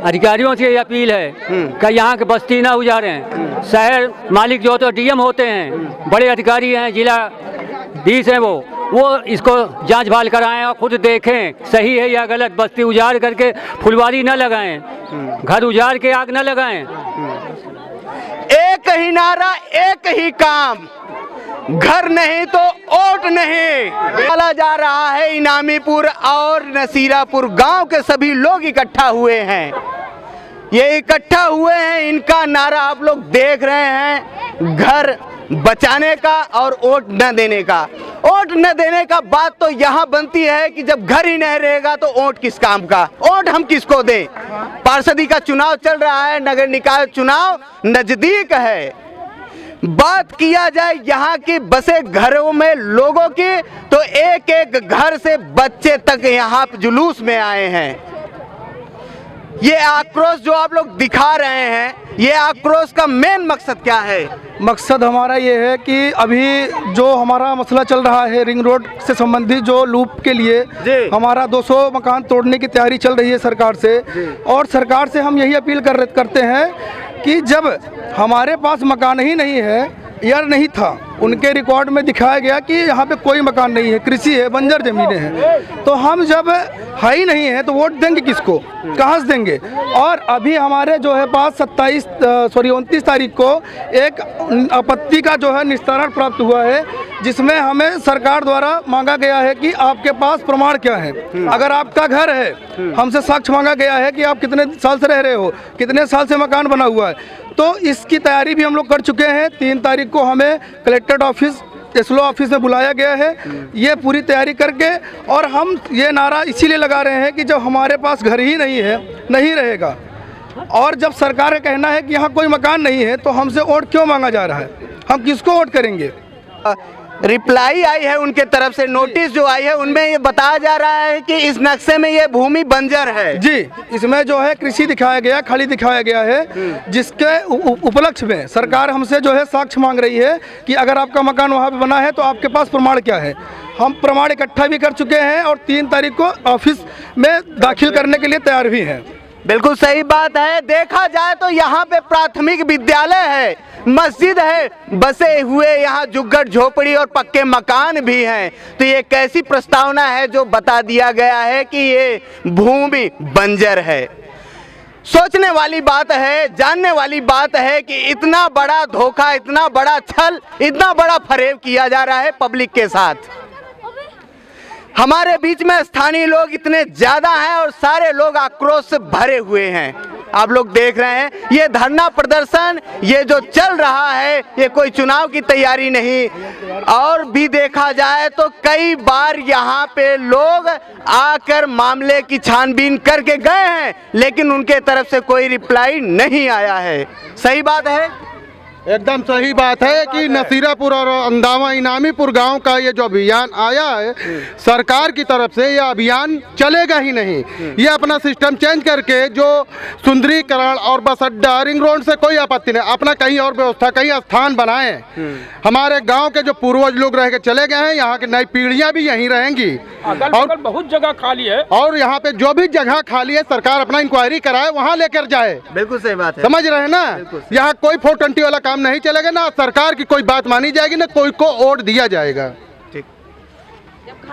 अधिकारियों से ये अपील है कि यहाँ के बस्ती ना उजाड़ें। शहर मालिक जो तो डीएम होते हैं, बड़े अधिकारी हैं, जिला डीस हैं, वो इसको जांच भाल कराएं और खुद देखें सही है या गलत। बस्ती उजाड़ करके फुलवारी न लगाएं, घर उजाड़ के आग न लगाएं। एक ही नारा, एक ही काम, घर नहीं तो वोट नहीं। बोला जा रहा है इनामीपुर और नसीरापुर गांव के सभी लोग इकट्ठा हुए हैं, ये इकट्ठा हुए हैं, इनका नारा आप लोग देख रहे हैं, घर बचाने का और वोट न देने का। वोट न देने का बात तो यहाँ बनती है कि जब घर ही नहीं रहेगा तो वोट किस काम का, वोट हम किसको दें। पार्षदी का चुनाव चल रहा है, नगर निकाय चुनाव नजदीक है। बात किया जाए यहाँ की बसे घरों में लोगों की, तो एक एक घर से बच्चे तक यहाँ जुलूस में आए हैं। ये आक्रोश जो आप लोग दिखा रहे हैं, ये आक्रोश का मेन मकसद क्या है? मकसद हमारा ये है कि अभी जो हमारा मसला चल रहा है रिंग रोड से संबंधित, जो लूप के लिए हमारा 200 मकान तोड़ने की तैयारी चल रही है सरकार से, और सरकार से हम यही अपील करते हैं कि जब हमारे पास मकान ही नहीं है या नहीं था, उनके रिकॉर्ड में दिखाया गया कि यहाँ पे कोई मकान नहीं है, कृषि है, बंजर ज़मीनें हैं, तो हम जब है ही नहीं है तो वोट देंगे किसको, कहाँ से देंगे। और अभी हमारे जो है पास 29 तारीख को एक आपत्ति का जो है निस्तारण प्राप्त हुआ है, जिसमें हमें सरकार द्वारा मांगा गया है कि आपके पास प्रमाण क्या है। अगर आपका घर है, हमसे साक्ष्य मांगा गया है कि आप कितने साल से रह रहे हो, कितने साल से मकान बना हुआ है, तो इसकी तैयारी भी हम लोग कर चुके हैं। 3 तारीख को हमें कलेक्ट्रेट ऑफिस, एसएलओ ऑफिस में बुलाया गया है, ये पूरी तैयारी करके, और हम ये नारा इसीलिए लगा रहे हैं कि जब हमारे पास घर ही नहीं है, नहीं रहेगा, और जब सरकार का कहना है कि यहाँ कोई मकान नहीं है, तो हमसे वोट क्यों मांगा जा रहा है, हम किसको वोट करेंगे। रिप्लाई आई है उनके तरफ से, नोटिस जो आई है उनमें ये बताया जा रहा है कि इस नक्शे में ये भूमि बंजर है। जी, इसमें जो है कृषि दिखाया गया, खाली दिखाया गया है, जिसके उपलक्ष्य में सरकार हमसे जो है साक्ष्य मांग रही है कि अगर आपका मकान वहाँ पे बना है तो आपके पास प्रमाण क्या है। हम प्रमाण इकट्ठा भी कर चुके हैं और 3 तारीख को ऑफिस में दाखिल करने के लिए तैयार भी हैं। बिल्कुल सही बात है। देखा जाए तो यहाँ पे प्राथमिक विद्यालय है, मस्जिद है, बसे हुए यहाँ झुग्गट झोपड़ी और पक्के मकान भी हैं। तो ये कैसी प्रस्तावना है जो बता दिया गया है कि ये भूमि बंजर है। सोचने वाली बात है, जानने वाली बात है कि इतना बड़ा धोखा, इतना बड़ा छल, इतना बड़ा फरेब किया जा रहा है पब्लिक के साथ। हमारे बीच में स्थानीय लोग इतने ज्यादा हैं और सारे लोग आक्रोश से भरे हुए हैं। आप लोग देख रहे हैं ये धरना प्रदर्शन, ये जो चल रहा है, ये कोई चुनाव की तैयारी नहीं। और भी देखा जाए तो कई बार यहाँ पे लोग आकर मामले की छानबीन करके गए हैं, लेकिन उनके तरफ से कोई रिप्लाई नहीं आया है। सही बात है, एकदम सही बात है कि नसीरापुर और अंदावा इनामीपुर गांव का ये जो अभियान आया है, सरकार की तरफ से ये अभियान चलेगा ही नहीं। ये अपना सिस्टम चेंज करके जो सुंदरीकरण और बस अड्डा, रिंग रोड से कोई आपत्ति नहीं, अपना कहीं और व्यवस्था, कहीं स्थान बनाए। हमारे गांव के जो पूर्वज लोग रह के चले गए हैं, यहाँ की नई पीढ़ियां भी यहीं रहेंगी और बहुत जगह खाली है, और यहाँ पे जो भी जगह खाली है सरकार अपना इंक्वायरी कराए, वहाँ लेकर जाए। बिल्कुल सही बात है, समझ रहे हैं ना। यहाँ कोई 420 वाला काम नहीं चलेगा, ना सरकार की कोई बात मानी जाएगी, ना कोई को वोट दिया जाएगा। ठीक,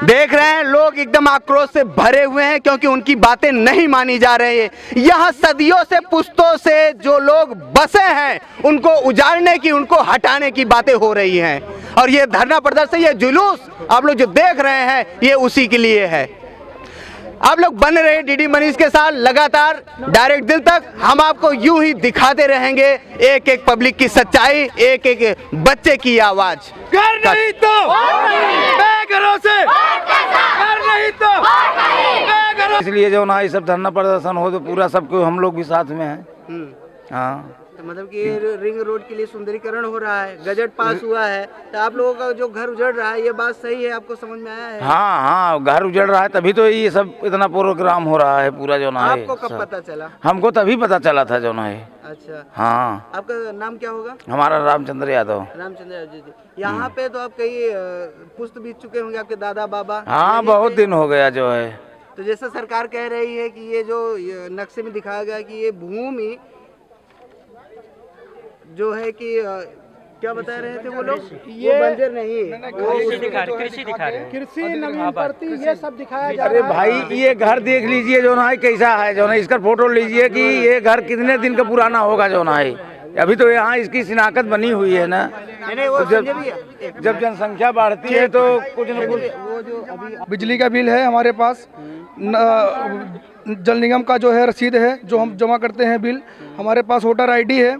देख रहे हैं लोग एकदम आक्रोश से भरे हुए हैं क्योंकि उनकी बातें नहीं मानी जा रही है। यहाँ सदियों से, पुश्तों से जो लोग बसे हैं, उनको उजाड़ने की, उनको हटाने की बातें हो रही हैं। और ये धरना प्रदर्शन, ये जुलूस आप लोग जो देख रहे हैं, ये उसी के लिए है। आप लोग बने रहे डीडी मनीष के साथ लगातार, डायरेक्ट दिल तक। हम आपको यूं ही दिखाते रहेंगे एक एक पब्लिक की सच्चाई, एक एक बच्चे की आवाज। कर नहीं तो बेघरों से, कर नहीं तो बेघरों। इसलिए जो ना ये सब धरना प्रदर्शन हो तो पूरा सबको हम लोग भी साथ में हैं। हाँ, मतलब कि रिंग रोड के लिए सुंदरीकरण हो रहा है, गजट पास हुआ है, तो आप लोगों का जो घर उजड़ रहा है, ये बात सही है, आपको समझ में आया है? हाँ हाँ, घर उजड़ रहा है, तभी तो ये सब इतना प्रोग्राम हो रहा है पूरा जो ना है। आपको कब पता चला? हमको तभी पता चला था जो ना है। अच्छा, हाँ। आपका नाम क्या होगा? हमारा रामचंद्र यादव। रामचंद्र यादव जी। यहाँ पे तो आप कई पुश्त बीत चुके होंगे, आपके दादा बाबा? हाँ, बहुत दिन हो गया जो है। तो जैसे सरकार कह रही है कि ये जो नक्शे में दिखाया गया कि ये भूमि जो है कि क्या बता रहे थे वो लोग, ये बंजर नहीं है, कृषि दिखा रहे हैं, कृषि नवीन प्रति ये सब दिखाया जा अरे रहा है। भाई, ये घर देख लीजिए जो ना है कैसा है, जो ना इसका फोटो लीजिए कि ये घर कितने दिन का पुराना होगा जो ना है। अभी तो यहाँ इसकी शिनाख्त बनी हुई है ना। जब जनसंख्या बढ़ती है तो कुछ न कुछ। बिजली का बिल है हमारे पास, जल निगम का जो है रसीद है, जो हम जमा करते हैं बिल, हमारे पास वोटर ID है,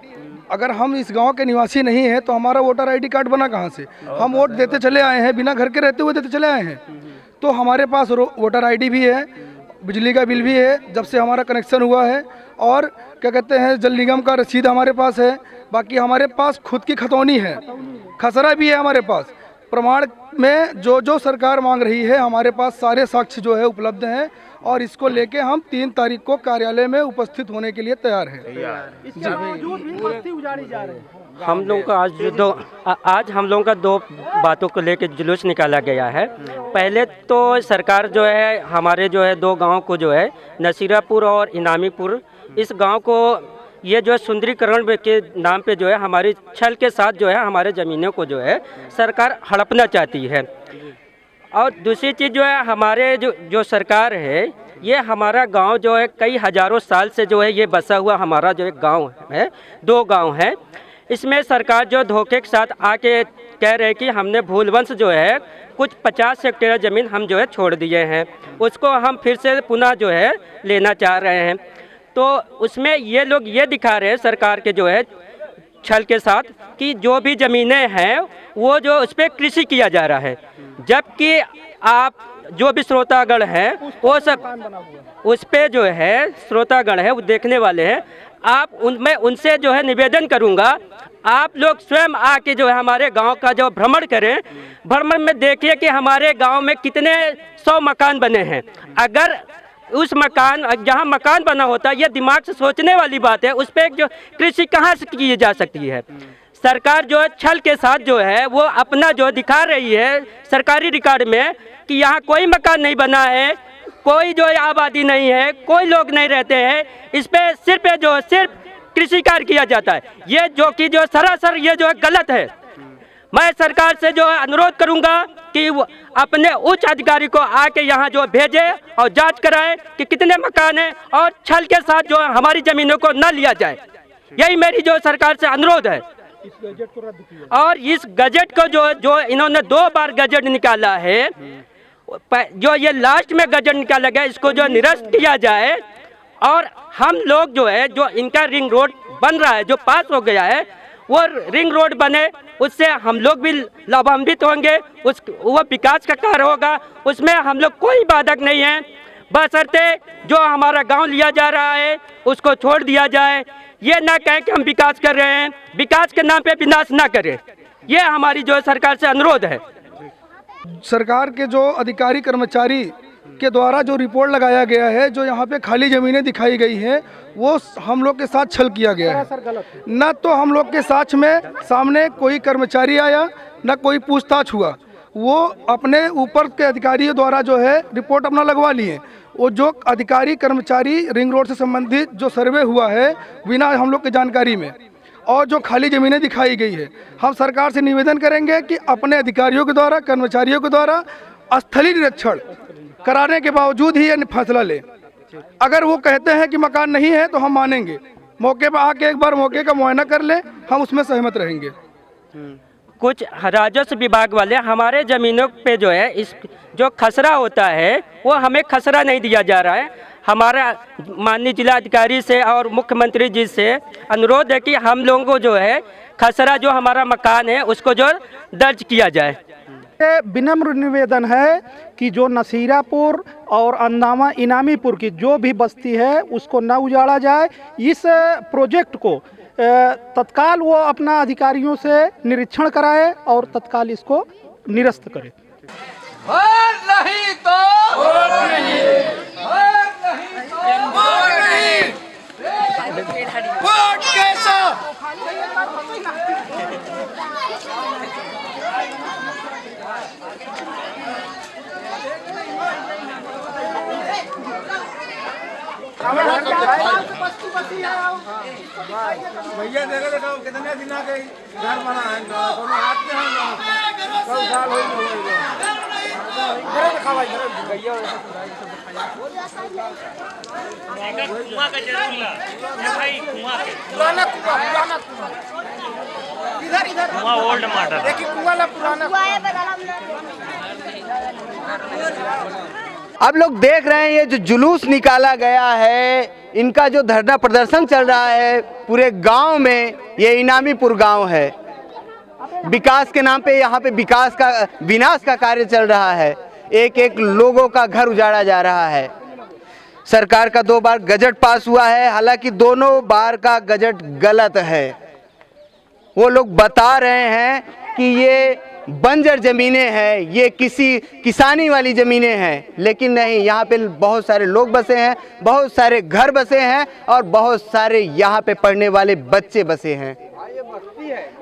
अगर हम इस गांव के निवासी नहीं हैं तो हमारा वोटर आईडी कार्ड बना कहाँ से? हम वोट देते चले आए हैं, बिना घर के रहते हुए देते चले आए हैं। तो हमारे पास वोटर आईडी भी है, बिजली का बिल भी है जब से हमारा कनेक्शन हुआ है, और क्या कहते हैं जल निगम का रसीद हमारे पास है। बाकी हमारे पास खुद की खतौनी है, खसरा भी है हमारे पास। प्रमाण में जो सरकार मांग रही है हमारे पास सारे साक्ष्य जो है उपलब्ध हैं, और इसको लेके हम 3 तारीख को कार्यालय में उपस्थित होने के लिए तैयार हैं। हम लोगों का आज हम लोगों का 2 बातों को लेकर जुलूस निकाला गया है। पहले तो सरकार जो है हमारे जो है 2 गांव को जो है नसीरापुर और इनामीपुर, इस गांव को ये जो है सुंदरीकरण के नाम पे जो है हमारी छल के साथ जो है हमारे ज़मीनों को जो है सरकार हड़पना चाहती है। और दूसरी चीज़ जो है हमारे जो सरकार है, ये हमारा गांव जो है कई हज़ारों साल से जो है ये बसा हुआ हमारा जो एक गांव है, 2 गांव है। इसमें सरकार जो धोखे के साथ आके कह रहे हैं कि हमने भूलवंश जो है कुछ 50 हेक्टेयर ज़मीन हम जो है छोड़ दिए हैं, उसको हम फिर से पुनः जो है लेना चाह रहे हैं। तो उसमें ये लोग ये दिखा रहे हैं सरकार के जो है छल के साथ कि जो भी ज़मीनें हैं वो जो उस पर कृषि किया जा रहा है, जबकि आप जो भी श्रोतागण हैं वो सब उस पर जो है श्रोतागण है वो देखने वाले हैं। मैं उनसे जो है निवेदन करूंगा, आप लोग स्वयं आके जो है हमारे गांव का जो भ्रमण करें, भ्रमण में देखिए कि हमारे गांव में कितने 100 मकान बने हैं। अगर उस मकान जहां मकान बना होता है, ये दिमाग से सोचने वाली बात है, उस पर जो कृषि कहाँ से की जा सकती है। सरकार जो है छल के साथ जो है वो अपना जो दिखा रही है सरकारी रिकॉर्ड में कि यहाँ कोई मकान नहीं बना है, कोई जो है आबादी नहीं है, कोई लोग नहीं रहते हैं, इस पे सिर्फ कृषि कार्य किया जाता है। ये जो कि जो सरासर ये जो है गलत है। मैं सरकार से जो है अनुरोध करूंगा कि वो अपने उच्च अधिकारी को आके यहाँ जो भेजे और जांच कराए कि कितने मकान हैं, और छल के साथ जो है हमारी जमीनों को न लिया जाए। यही मेरी जो सरकार से अनुरोध है। और इस गजट को जो इन्होंने 2 बार गजट निकाला है, जो ये लास्ट में गजट निकाला गया, इसको जो निरस्त किया जाए। और हम लोग जो है जो इनका रिंग रोड बन रहा है, जो पास हो गया है, वो रिंग रोड बने, उससे हम लोग भी लाभान्वित होंगे, वो विकास का कार्य होगा, उसमें हम लोग कोई बाधक नहीं है। बशर्ते जो हमारा गांव लिया जा रहा है उसको छोड़ दिया जाए। ये ना कहें कि हम विकास कर रहे हैं, विकास के नाम पे विनाश ना करें। ये हमारी जो सरकार से अनुरोध है। सरकार के जो अधिकारी कर्मचारी के द्वारा जो रिपोर्ट लगाया गया है, जो यहाँ पे खाली ज़मीनें दिखाई गई हैं, वो हम लोग के साथ छल किया गया है। न तो हम लोग के साथ में सामने कोई कर्मचारी आया, न कोई पूछताछ हुआ। वो अपने ऊपर के अधिकारियों द्वारा जो है रिपोर्ट अपना लगवा लिए। वो जो अधिकारी कर्मचारी रिंग रोड से संबंधित जो सर्वे हुआ है बिना हम लोग की जानकारी में, और जो खाली ज़मीनें दिखाई गई है, हम सरकार से निवेदन करेंगे कि अपने अधिकारियों के द्वारा, कर्मचारियों के द्वारा स्थलीय निरीक्षण कराने के बावजूद ही ये फैसला ले। अगर वो कहते हैं कि मकान नहीं है तो हम मानेंगे, मौके पर आके एक बार मौके का मुआयना कर ले, हम उसमें सहमत रहेंगे। कुछ राजस्व विभाग वाले हमारे ज़मीनों पे जो है इस जो खसरा होता है वो हमें खसरा नहीं दिया जा रहा है। हमारा माननीय जिलाधिकारी से और मुख्यमंत्री जी से अनुरोध है कि हम लोगों को जो है खसरा जो हमारा मकान है उसको जो दर्ज किया जाए। विनम्र निवेदन है कि जो नसीरापुर और अंदामा इनामीपुर की जो भी बस्ती है उसको न उजाड़ा जाए। इस प्रोजेक्ट को तत्काल वो अपना अधिकारियों से निरीक्षण कराए और तत्काल इसको निरस्त करे। नहीं तो वोट नहीं, वोट कैसा? भैया देखो कितने दिन आ गए घर बना है, दोनों हाथ में है, 100 साल हो गए। कुआं ओल्ड मॉडल देखिए कुआं ना पुराना आप लोग देख रहे हैं ये जो जुलूस निकाला गया है, इनका जो धरना प्रदर्शन चल रहा है पूरे गांव में, ये इनामीपुर गांव है। विकास के नाम पे यहाँ पे विनाश का कार्य चल रहा है। एक एक लोगों का घर उजाड़ा जा रहा है। सरकार का 2 बार गजट पास हुआ है, हालांकि दोनों बार का गजट गलत है। वो लोग बता रहे हैं कि ये बंजर ज़मीनें हैं, ये किसी किसानी वाली ज़मीनें हैं, लेकिन नहीं, यहाँ पे बहुत सारे लोग बसे हैं, बहुत सारे घर बसे हैं और बहुत सारे यहाँ पे पढ़ने वाले बच्चे बसे हैं।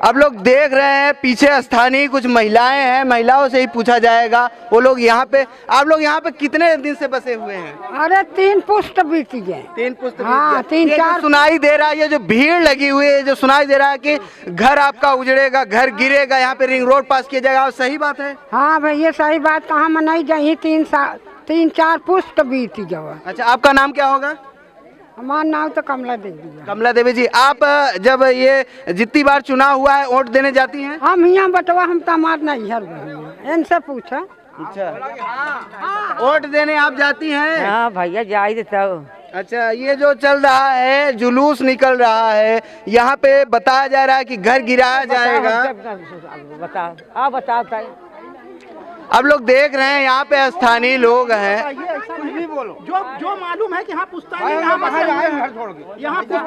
आप लोग देख रहे हैं पीछे स्थानीय कुछ महिलाएं हैं, महिलाओं से ही पूछा जाएगा। वो लोग यहाँ पे, आप लोग यहाँ पे कितने दिन से बसे हुए हैं? अरे 3 पुश्त बीती गए। 3 पुश्त हाँ, 3-4 सुनाई दे रहा है, ये जो भीड़ लगी हुई है, जो सुनाई दे रहा है कि घर आपका उजड़ेगा, घर गिरेगा, यहाँ पे रिंग रोड पास किया जाएगा, और सही बात है? हाँ भाई, ये सही बात कहाँ मनाई जाए। 3-4 पुश्त बीती गए। अच्छा, आपका नाम क्या होगा? हमारा नाम तो कमला देवी है। कमला देवी जी, आप जब ये जितनी बार चुनाव हुआ है वोट देने जाती हैं? हम यहाँ बटवा, हम तमार नहीं हर इनसे पूछा। अच्छा, वोट देने आप जाती हैं? हाँ भैया जाए तब। अच्छा, ये जो चल रहा है, जुलूस निकल रहा है, यहाँ पे बताया जा रहा है कि घर गिराया जाएगा। बताओ। आप लोग देख रहे हैं यहाँ पे स्थानीय लोग हैं। जो मालूम है कि यहाँ पुश्ता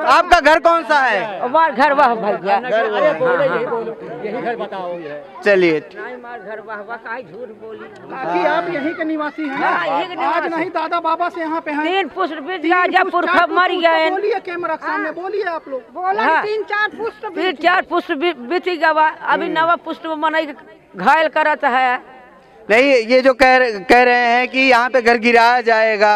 आपका घर कौन सा है? हमारा घर वह भैया। यही घर बताओ। चलिए, आप यहीं के निवासी हैं? आज नहीं दादा बाबा से यहाँ पे हैं। 3 पुष्ट जब पुरखा मर गए। बोलिए कैमरा के सामने, बोलिए आप लोग। बोला 3-4 पुश्त। 3-4 पुष्ट बीती गवा। अभी नवा पुष्ट मनाई घायल करत है। नहीं, ये जो कह रहे हैं कि यहाँ पे घर गिराया जाएगा।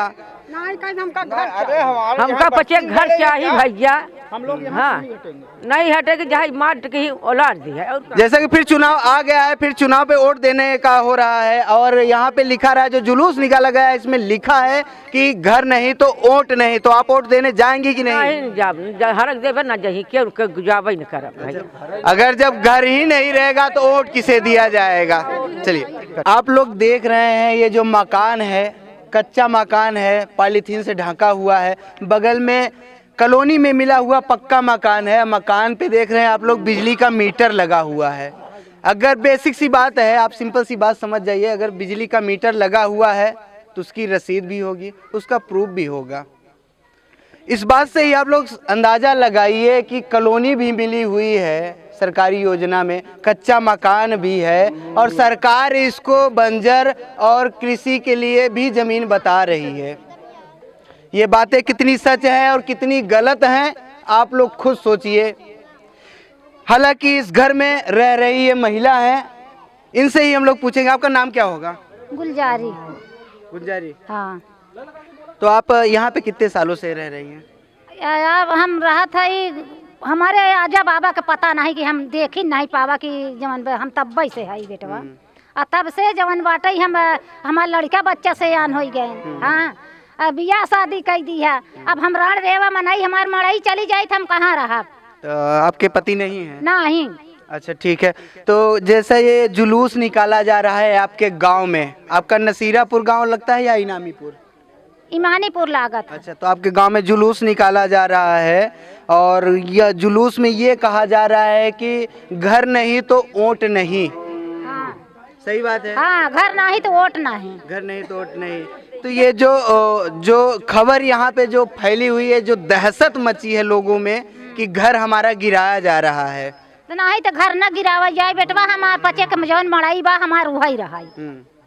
हमका बच्चे घर चाहिए भैया। हम लोग हाँ नहीं हटेगी, जहाँ मार की औलाद दी है। जैसा कि फिर चुनाव आ गया है, फिर चुनाव पे वोट देने का हो रहा है, और यहाँ पे लिखा रहा है, जो जुलूस निकाला गया है इसमें लिखा है कि घर नहीं तो वोट नहीं। तो आप वोट देने जाएंगी कि नहीं? हरक देवे ना जाही, क्यों जावे न कर। अगर जब घर ही नहीं रहेगा तो वोट किसे दिया जाएगा? चलिए, आप लोग देख रहे हैं ये जो मकान है, कच्चा मकान है, पॉलीथीन से ढका हुआ है। बगल में कॉलोनी में मिला हुआ पक्का मकान है। मकान पे देख रहे हैं आप लोग बिजली का मीटर लगा हुआ है। अगर बेसिक सी बात है, आप सिंपल सी बात समझ जाइए, अगर बिजली का मीटर लगा हुआ है तो उसकी रसीद भी होगी, उसका प्रूफ भी होगा। इस बात से ही आप लोग अंदाज़ा लगाइए कि कॉलोनी भी मिली हुई है सरकारी योजना में, कच्चा मकान भी है, और सरकार इसको बंजर और कृषि के लिए भी ज़मीन बता रही है। ये बातें कितनी सच है और कितनी गलत हैं, आप लोग खुद सोचिए। हालांकि इस घर में रह रही ये महिला है, इनसे ही हम लोग पूछेंगे। आपका नाम क्या होगा? गुलजारी। गुलजारी, हाँ। तो आप यहाँ पे कितने सालों से रह रही हैं? अब हम रहा था हमारे आजा बाबा का पता नहीं कि हम देख ही नहीं पावा कि जवन हम तब से है बेटवा, और तब से जवन बाटे हम हमारा लड़का बच्चा से आन हो गए। हाँ, बियाह शादी कर दी है। अब हम रण रेवा मनाई, हमार मड़ई चली जाए तो हम कहाँ रहा? तो आपके पति नहीं है? नहीं। अच्छा, ठीक है। तो जैसा ये जुलूस निकाला जा रहा है आपके गांव में, आपका नसीरापुर गांव लगता है या इनामीपुर? इमानीपुर लागत। अच्छा, तो आपके गांव में जुलूस निकाला जा रहा है, और यह जुलूस में ये कहा जा रहा है कि घर नहीं तो वोट नहीं। हाँ, सही बात है। हाँ, घर नहीं तो वोट नहीं। घर नहीं तो वोट नहीं। तो ये जो खबर यहाँ पे जो फैली हुई है, जो दहशत मची है लोगों में कि घर हमारा गिराया जा रहा है, तो नहीं तो घर न गिरावा जाए बेटवा। हमार पचे के जौन मड़ाई बा हमार वही रहा।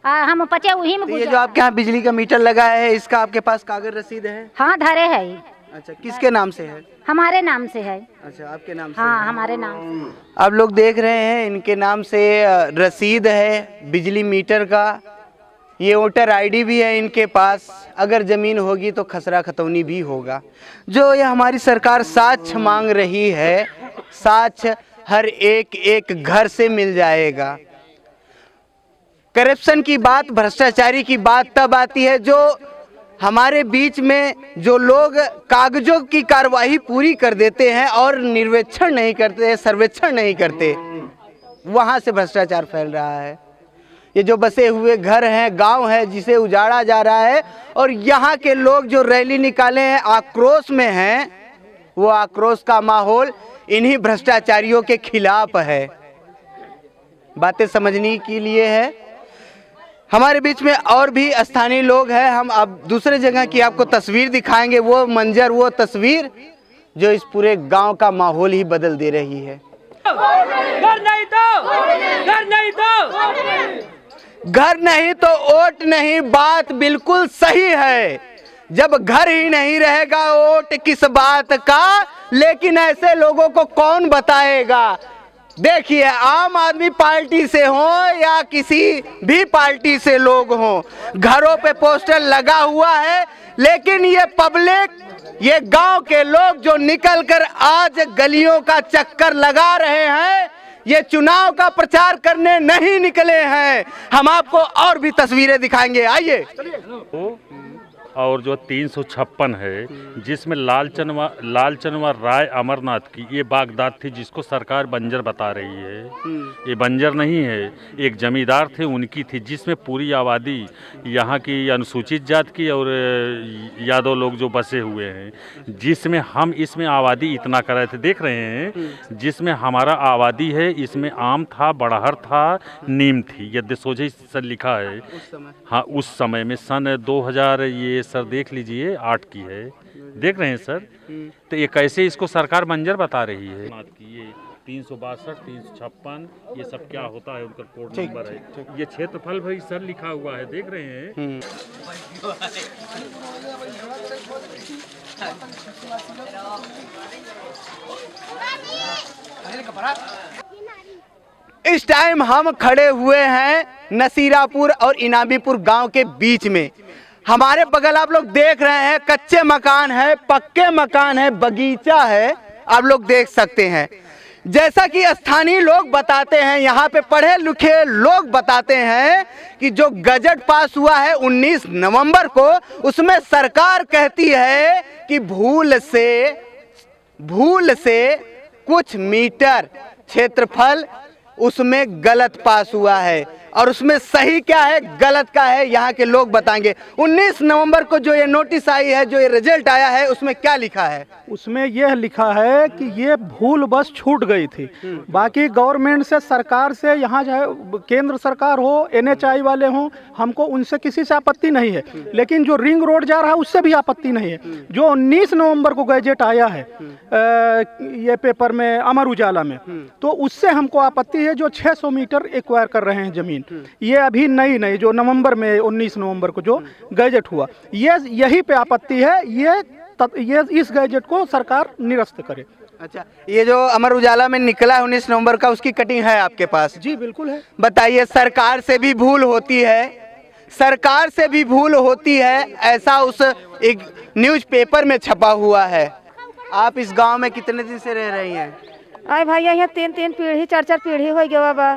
हम पचे वही में। तो ये जो आपके यहाँ बिजली का मीटर लगा है, इसका आपके पास कागज रसीद है? हाँ, धरे है। अच्छा, किसके नाम से है? हमारे नाम से है। अच्छा, आपके नाम से? हाँ, हमारे नाम से। आप लोग देख रहे हैं इनके नाम से रसीद है बिजली मीटर का, ये वोटर आईडी भी है इनके पास। अगर ज़मीन होगी तो खसरा खतौनी भी होगा। जो ये हमारी सरकार साक्ष्य मांग रही है, साक्ष्य हर एक घर से मिल जाएगा। करप्शन की बात, भ्रष्टाचारी की बात तब आती है जो हमारे बीच में जो लोग कागजों की कार्रवाई पूरी कर देते हैं और निर्वेक्षण नहीं करते, सर्वेक्षण नहीं करते, वहाँ से भ्रष्टाचार फैल रहा है। ये जो बसे हुए घर हैं, गांव है, जिसे उजाड़ा जा रहा है। और यहाँ के लोग जो रैली निकाले हैं, आक्रोश में हैं, वो आक्रोश का माहौल इन्हीं भ्रष्टाचारियों के खिलाफ है। बातें समझने के लिए है। हमारे बीच में और भी स्थानीय लोग हैं। हम अब दूसरे जगह की आपको तस्वीर दिखाएंगे, वो मंजर, वो तस्वीर जो इस पूरे गांव का माहौल ही बदल दे रही है। घर नहीं तो वोट नहीं, बात बिल्कुल सही है। जब घर ही नहीं रहेगा वोट किस बात का, लेकिन ऐसे लोगों को कौन बताएगा। देखिए, आम आदमी पार्टी से हो या किसी भी पार्टी से लोग हो, घरों पे पोस्टर लगा हुआ है, लेकिन ये पब्लिक, ये गांव के लोग जो निकलकर आज गलियों का चक्कर लगा रहे हैं, ये चुनाव का प्रचार करने नहीं निकले हैं। हम आपको और भी तस्वीरें दिखाएंगे, आइए। और जो 356 है, जिसमें लालचनवा राय अमरनाथ की ये बागदाद थी, जिसको सरकार बंजर बता रही है। ये बंजर नहीं है, एक जमींदार थे, उनकी थी, जिसमें पूरी आबादी यहाँ की अनुसूचित जात की और यादव लोग जो बसे हुए हैं, जिसमें हम इसमें आबादी इतना कर रहे थे, देख रहे हैं, जिसमें हमारा आबादी है, इसमें आम था, बड़हर था, नीम थी, ये सोझे सर लिखा है। हाँ, उस समय में सन 2000 ये सर देख लीजिए 8 की है, देख रहे हैं सर। तो ये कैसे इसको सरकार बंजर बता रही है। ये 362, 356 ये सब क्या होता है, उनका कोड नंबर है। ये क्षेत्रफल भाई सर लिखा हुआ है, देख रहे हैं। इस टाइम हम खड़े हुए हैं नसीरापुर और इनामीपुर गांव के बीच में। हमारे बगल आप लोग देख रहे हैं कच्चे मकान है, पक्के मकान है, बगीचा है, आप लोग देख सकते हैं। जैसा कि स्थानीय लोग बताते हैं, यहाँ पे पढ़े लिखे लोग बताते हैं कि जो गजट पास हुआ है 19 नवंबर को, उसमें सरकार कहती है कि भूल से कुछ मीटर क्षेत्रफल उसमें गलत पास हुआ है। और उसमें सही क्या है, गलत क्या है, यहाँ के लोग बताएंगे। 19 नवंबर को जो ये नोटिस आई है, जो ये रिजल्ट आया है, उसमें क्या लिखा है? उसमें यह लिखा है कि ये भूल बस छूट गई थी। बाकी गवर्नमेंट से, सरकार से, यहाँ चाहे केंद्र सरकार हो, NHI वाले हों, हमको उनसे किसी से आपत्ति नहीं है। लेकिन जो रिंग रोड जा रहा है उससे भी आपत्ति नहीं है। जो 19 नवंबर को गैजेट आया है ये पेपर में, अमर उजाला में, तो उससे हमको आपत्ति है। जो 600 मीटर एक्वायर कर रहे हैं जमीन, ये अभी नई जो नवंबर में 19 नवंबर को जो गैजेट हुआ, ये यही पे आपत्ति है। ये इस गैजेट को सरकार निरस्त करे। अच्छा, ये जो अमर उजाला में निकला है 19 नवंबर का, उसकी कटिंग है आपके पास? जी बिल्कुल है। बताइए, सरकार से भी भूल होती है, सरकार से भी भूल होती है, ऐसा उस एक न्यूज़पेपर में छपा हुआ है। आप इस गांव में कितने दिन से रह रही हैं? अरे भैया, यहाँ 3 पीढ़ी 4 पीढ़ी हो गया बाबा।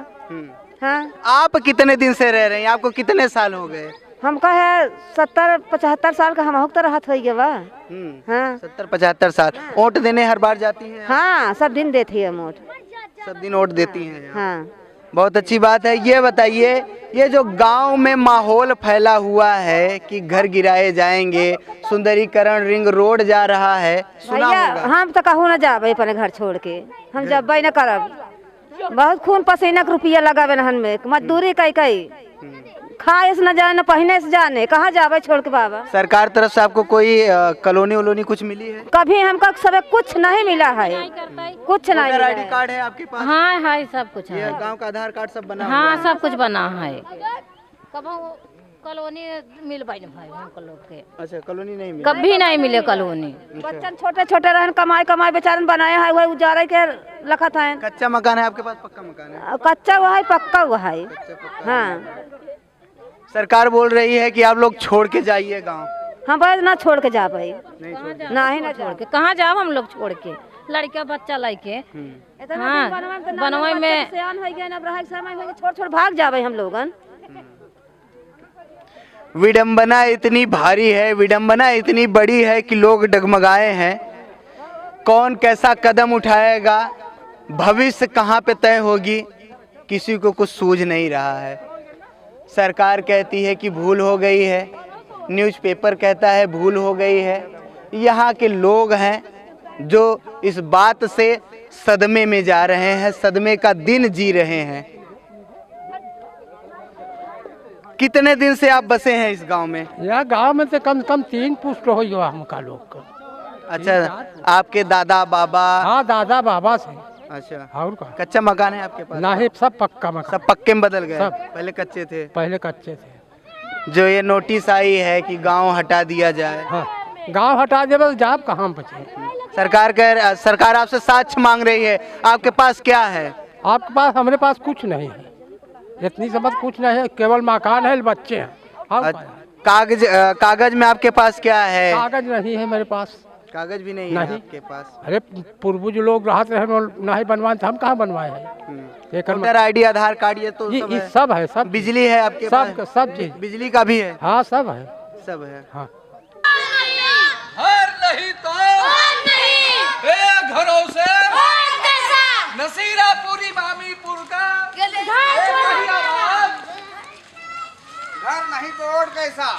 हाँ। आप कितने दिन से रह रहे हैं? आपको कितने साल हो गए? हमका है 70-75 साल का, हम तो राहत हो गया बा। हाँ, 70-75 साल। वोट देने हर बार जाती हैं? हाँ, सब दिन देती है वोट, सब दिन वोट देती हैं। हाँ, बहुत अच्छी बात है। ये बताइए, ये जो गांव में माहौल फैला हुआ है कि घर गिराए जाएंगे, सुंदरीकरण, रिंग रोड जा रहा है, सुना होगा? हम तो कहूँ न जाबे अपने घर छोड़ के, हम जब्बे न करब। बहुत खून पसीना के रुपया लगावे नहन में, मजदूरी कई खाए से न जाने, न पहने से जाने, कहाँ जावे छोड़ के बाबा। सरकार तरफ से आपको कोई कॉलोनी वलोनी कुछ मिली है? कभी हमको सब कुछ नहीं मिला है, कुछ नहीं मिला है। ID कार्ड है आपके पास? हाँ है, सब कुछ है। गांव का आधार कार्ड सब बना? हाँ, सब कुछ बना है। कॉलोनी मिल पाई भाई हमको लोग के। अच्छा, कॉलोनी नहीं मिली? कभी नहीं मिले कॉलोनी। बच्चन छोटे रहन, कमाई बेचारन बनाए है, वही उजारे के लखत है। कच्चा मकान है आपके पास? पक्का मकान है? कच्चा हुआ है, पक्का हुआ है। हाँ, सरकार बोल रही है कि आप लोग छोड़ के जाइए गांव। हाँ, बस ना छोड़ के जा पाई, नहीं छोड़ के कहाँ जाओ हम लोग छोड़ के, लड़का बच्चा लेके। हाँ, बनवाई में छोड़ भाग जावे हम लोगन। विडंबना इतनी भारी है, विडंबना इतनी बड़ी है कि लोग डगमगाए हैं। कौन कैसा कदम उठाएगा, भविष्य कहाँ पे तय होगी, किसी को कुछ सूझ नहीं रहा है। सरकार कहती है कि भूल हो गई है, न्यूज़पेपर कहता है भूल हो गई है। यहाँ के लोग हैं जो इस बात से सदमे में जा रहे हैं, सदमे का दिन जी रहे हैं। कितने दिन से आप बसे हैं इस गांव में? यह गांव में से कम से कम 3 पुष्ट हो गया हमका लोग का। अच्छा, आपके दादा बाबा? हाँ, दादा बाबा से। अच्छा, और का कच्चा मकान है आपके पास? नहीं, सब पक्का मकान। सब पक्के में बदल गए? सब। पहले कच्चे थे? पहले कच्चे थे। जो ये नोटिस आई है कि गांव हटा दिया जाए, हाँ, गांव हटा दिया, बस जाप कहाँ बचे। सरकार आपसे साक्ष्य मांग रही है, आपके पास क्या है? आपके पास? हमारे पास कुछ नहीं है, इतनी समझ कुछ नहीं है, केवल मकान है, बच्चे हैं। कागज में आपके पास क्या है? कागज नहीं है मेरे पास। कागज भी नहीं है आपके पास? अरे पूर्वज लोग रहते रहे, नहीं बनवाए, हम कहाँ बनवाए हैं? वोटर आईडी, आधार कार्ड, ये तो सब है। सब बिजली है आपके पास? सब चीज। बिजली का भी है? हाँ, सब है। सब है। हाँ। घर नहीं तो बेघरों से नसीरापुर इमामीपुर का घर नहीं तो और कैसा?